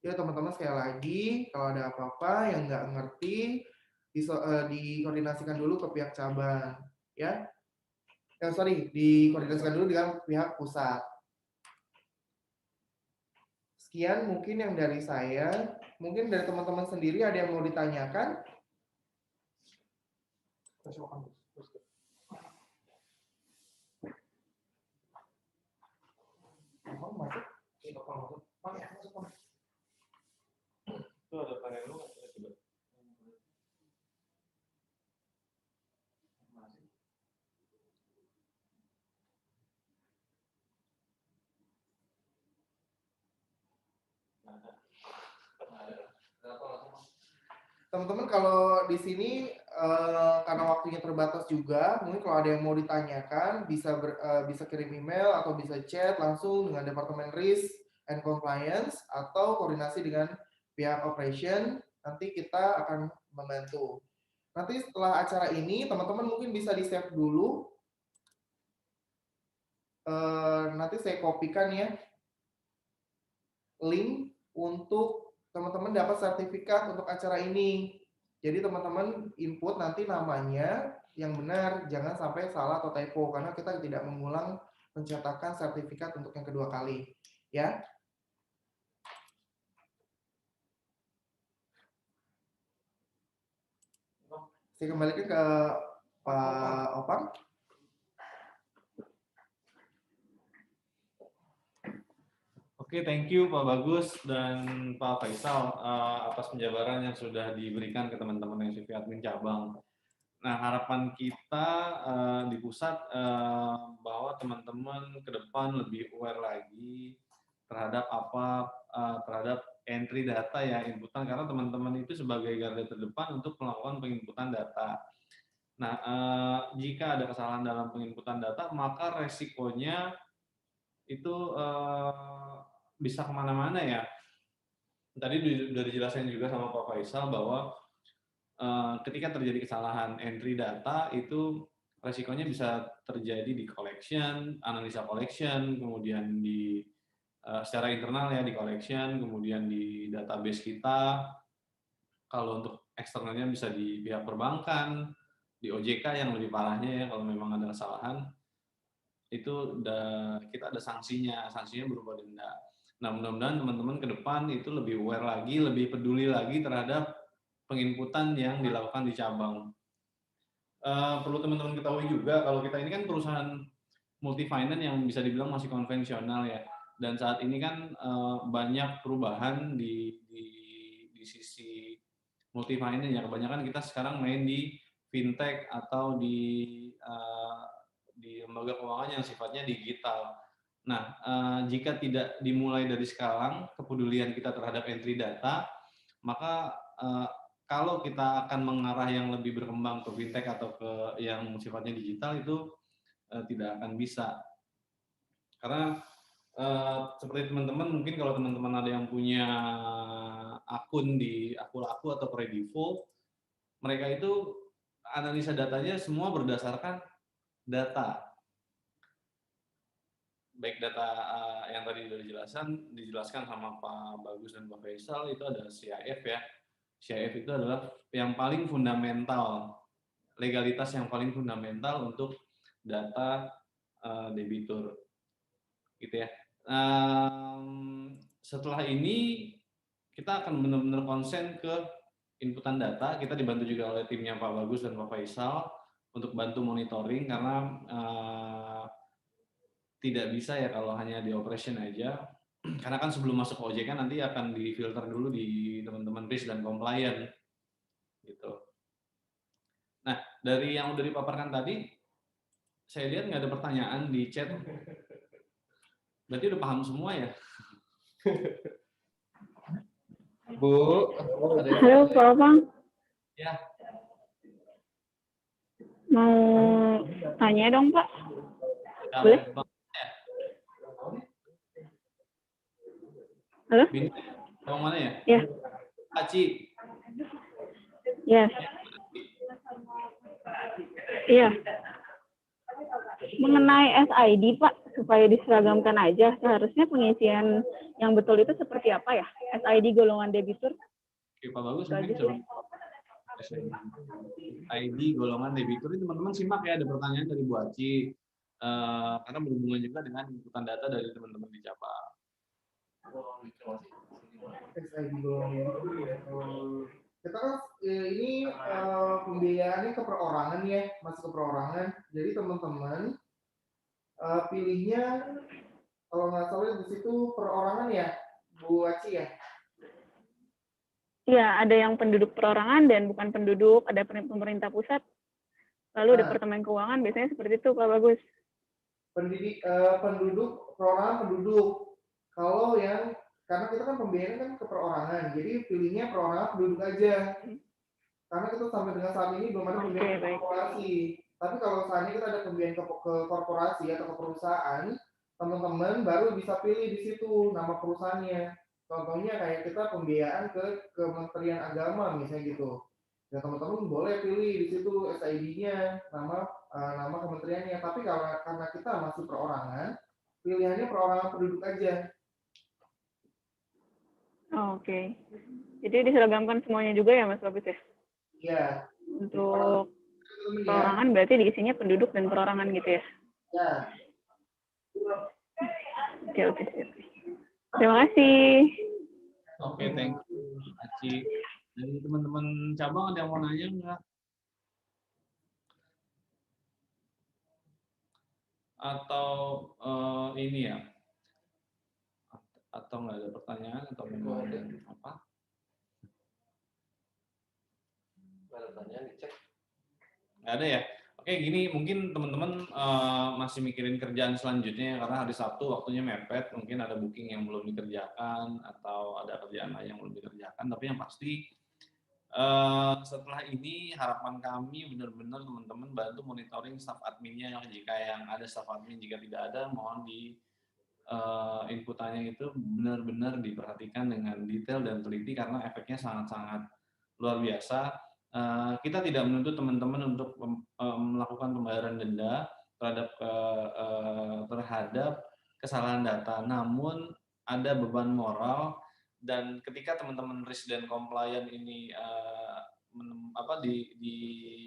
Ya teman-teman sekali lagi, kalau ada apa-apa yang nggak ngerti, dikoordinasikan dulu ke pihak cabang. Ya, dikoordinasikan dulu dengan pihak pusat. Sekian mungkin yang dari saya. Mungkin dari teman-teman sendiri ada yang mau ditanyakan? Itu ada panel lu nggak? Coba. Masih. Teman-teman kalau di sini karena waktunya terbatas juga, mungkin kalau ada yang mau ditanyakan bisa kirim email atau bisa chat langsung dengan Departemen Risk and Compliance atau koordinasi dengan pihak operation, nanti kita akan membantu. Nanti setelah acara ini teman-teman mungkin bisa di-save dulu. Nanti saya kopikan ya link untuk teman-teman dapat sertifikat untuk acara ini. Jadi teman-teman input nanti namanya yang benar, jangan sampai salah atau typo karena kita tidak mengulang pencetakan sertifikat untuk yang kedua kali. Ya. Saya kembalikan ke Pak Opang. Oke, thank you Pak Bagus dan Pak Faisal atas penjabaran yang sudah diberikan ke teman-teman yang admin cabang. Nah, harapan kita di pusat bahwa teman-teman ke depan lebih aware lagi terhadap terhadap entry data ya, inputan, karena teman-teman itu sebagai garda terdepan untuk melakukan penginputan data. Nah, jika ada kesalahan dalam penginputan data, maka resikonya itu bisa kemana-mana ya. Tadi sudah dijelasin juga sama Pak Faisal bahwa ketika terjadi kesalahan entry data itu resikonya bisa terjadi di collection, analisa collection, kemudian di secara internal ya di collection, kemudian di database kita. Kalau untuk eksternalnya bisa di pihak perbankan, di OJK yang lebih parahnya ya kalau memang ada kesalahan. itu kita ada sanksinya berupa denda. Nah, mudah-mudahan teman-teman ke depan itu lebih aware lagi, lebih peduli lagi terhadap penginputan yang dilakukan di cabang. Perlu teman-teman ketahui juga kalau kita ini kan perusahaan multi finance yang bisa dibilang masih konvensional ya. Dan saat ini kan banyak perubahan di sisi multi finance ya. Kebanyakan kita sekarang main di fintech atau di lembaga keuangan yang sifatnya digital. Nah, jika tidak dimulai dari sekarang kepedulian kita terhadap entry data, maka kalau kita akan mengarah yang lebih berkembang ke fintech atau ke yang sifatnya digital itu tidak akan bisa. Karena seperti teman-teman, mungkin kalau teman-teman ada yang punya akun di Akulaku atau Kredivo, mereka itu analisa datanya semua berdasarkan data. Baik data yang tadi sudah dijelaskan sama Pak Bagus dan Pak Faisal, itu ada CIF ya. CIF itu adalah yang paling fundamental, legalitas yang paling fundamental untuk data debitur, gitu ya. Setelah ini kita akan benar-benar konsen ke inputan data. Kita dibantu juga oleh timnya Pak Bagus dan Pak Faisal untuk bantu monitoring karena tidak bisa ya kalau hanya di operation aja. Karena kan sebelum masuk ke OJK nanti akan difilter dulu di teman-teman risk dan compliance gitu. Nah, dari yang udah dipaparkan tadi, saya lihat nggak ada pertanyaan di chat. Berarti udah paham semua ya? Bu, ada yang Halo Pak Opang, Ya, mau tanya dong Pak? boleh. Halo? Bini, yang mana ya? Ya, Aci. ya, iya. Mengenai SID Pak, supaya diseragamkan aja, seharusnya pengisian yang betul itu seperti apa ya? SID golongan debitur? Oke, Pak Bagus, Itu mungkin aja coba sih. ID golongan debitur ini teman-teman simak ya, ada pertanyaan dari Bu Aci. Karena berhubungan juga dengan inputan data dari teman-teman di cabang. SID golongan debitur ya. Kita kan ini pembiayaannya ke perorangan ya, masih ke perorangan. Jadi teman-teman pilihnya kalau nggak salah di situ perorangan ya, Bu Aci ya. Iya, ada yang penduduk perorangan dan bukan penduduk, ada pemerintah pusat, lalu Departemen Keuangan, biasanya seperti itu Pak Bagus. Penduduk, perorangan penduduk. Kalau yang, karena kita kan pembiayaan kan ke perorangan, jadi pilihnya perorangan penduduk aja. Karena kita sampai dengan saat ini belum ada pembiayaan ke korporasi. Tapi kalau saat ini kita ada pembiayaan ke korporasi atau ke perusahaan, teman-teman baru bisa pilih di situ nama perusahaannya. Contohnya kayak kita pembiayaan ke Kementerian Agama misalnya gitu. Ya teman-teman boleh pilih di situ SID-nya, nama kementeriannya. Tapi karena kita masih perorangan, pilihannya perorangan penduduk aja. Oh, oke. Jadi diseragamkan semuanya juga ya Mas Bagus ya? Iya. Untuk perorangan berarti diisinya penduduk dan perorangan gitu ya? Ya. Oke. Terima kasih. Oke, thank you, Aci. Dari teman-teman cabang ada yang mau nanya nggak? Atau ini ya? Atau nggak ada pertanyaan atau memang ada apa? nggak ada pertanyaan dicek. Nggak ada ya? Oke, gini mungkin teman-teman masih mikirin kerjaan selanjutnya karena hari Sabtu waktunya mepet, mungkin ada booking yang belum dikerjakan atau ada kerjaan lain yang belum dikerjakan. Tapi yang pasti setelah ini harapan kami benar-benar teman-teman bantu monitoring staff adminnya, jika yang ada staff admin, jika tidak ada mohon di inputannya itu benar-benar diperhatikan dengan detail dan teliti karena efeknya sangat-sangat luar biasa. Kita tidak menuntut teman-teman untuk melakukan pembayaran denda terhadap kesalahan data, namun ada beban moral dan ketika teman-teman risk dan compliance ini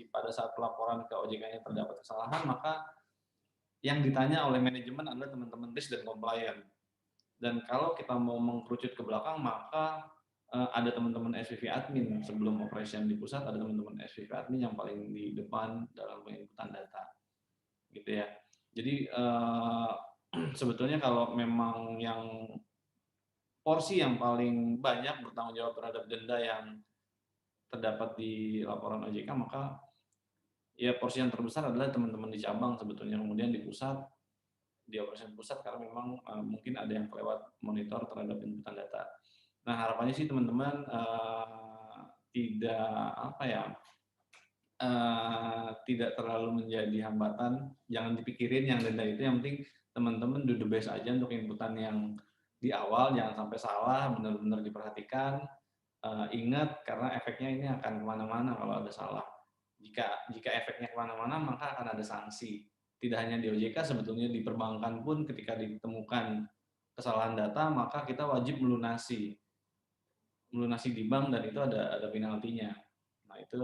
pada saat pelaporan ke OJK-nya terdapat kesalahan, maka yang ditanya oleh manajemen adalah teman-teman risk dan compliance. Dan kalau kita mau mengkerucut ke belakang, maka ada teman-teman SPV admin sebelum operation di pusat, ada teman-teman SPV admin yang paling di depan dalam penginputan data, gitu ya. Jadi sebetulnya kalau memang yang porsi yang paling banyak bertanggung jawab terhadap denda yang terdapat di laporan OJK, maka ya porsi yang terbesar adalah teman-teman di cabang sebetulnya, kemudian di pusat, di operasi pusat karena memang mungkin ada yang kelewat monitor terhadap inputan data. Nah harapannya sih teman-teman tidak apa ya, tidak terlalu menjadi hambatan, jangan dipikirin yang denda itu, yang penting teman-teman do the best aja untuk inputan yang di awal, jangan sampai salah, benar-benar diperhatikan. Ingat karena efeknya ini akan kemana-mana kalau ada salah. Jika efeknya kemana-mana maka akan ada sanksi. Tidak hanya di OJK, sebetulnya di perbankan pun ketika ditemukan kesalahan data maka kita wajib melunasi di bank, dan itu ada penaltinya. Nah itu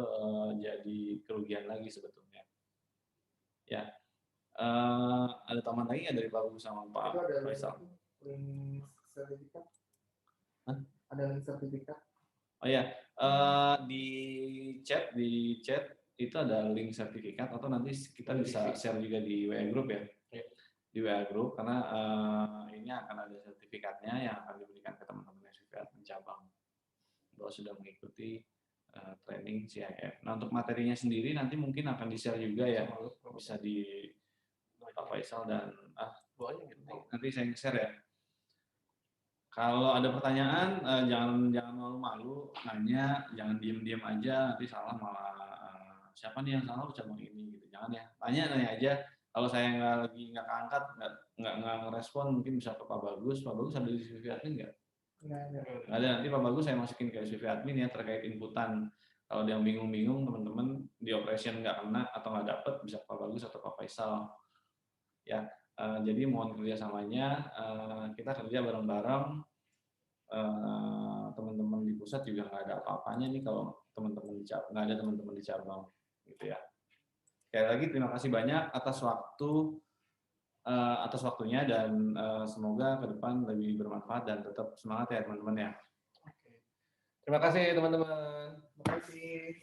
jadi kerugian lagi sebetulnya. Ya, ada tambahan lagi nggak dari Pak Agus sama Pak Faisal? Link sertifikat? Hah? Ada link sertifikat? Oh ya, di chat itu ada link sertifikat, atau nanti kita bisa share juga di WA Group ya. Di WA Group, karena ini akan ada sertifikatnya yang akan diberikan ke teman-teman SPV admin cabang bahwa sudah mengikuti training CIF. Nah untuk materinya sendiri nanti mungkin akan di-share juga ya, bisa di Pak Faisal dan nanti saya share ya. Kalau ada pertanyaan jangan malu-malu nanya, jangan diem-diem aja, nanti salah malah siapa nih yang salah cabang ini gitu. Jangan ya, tanya aja. Kalau saya nggak keangkat, nggak ngerespon, mungkin bisa ke Pak Bagus. Pak Bagus ada di SPV admin nggak? Nggak ada. Nanti Pak Bagus saya masukin ke SPV admin ya terkait inputan. Kalau dia bingung-bingung, teman-teman di operation nggak kena atau nggak dapet, bisa Pak Bagus atau Pak Faisal. Ya, jadi mohon kerjasamanya, kita kerja bareng-bareng. Teman-teman di pusat juga nggak ada apa-apanya nih kalau teman-teman di cabang, nggak ada teman-teman di cabang, gitu ya. Sekali lagi terima kasih banyak atas waktunya, dan semoga ke depan lebih bermanfaat dan tetap semangat ya teman-teman ya. Oke. Terima kasih teman-teman. Terima kasih.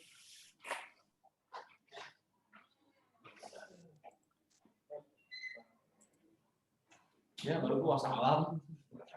Ya baru gua salam. Udah.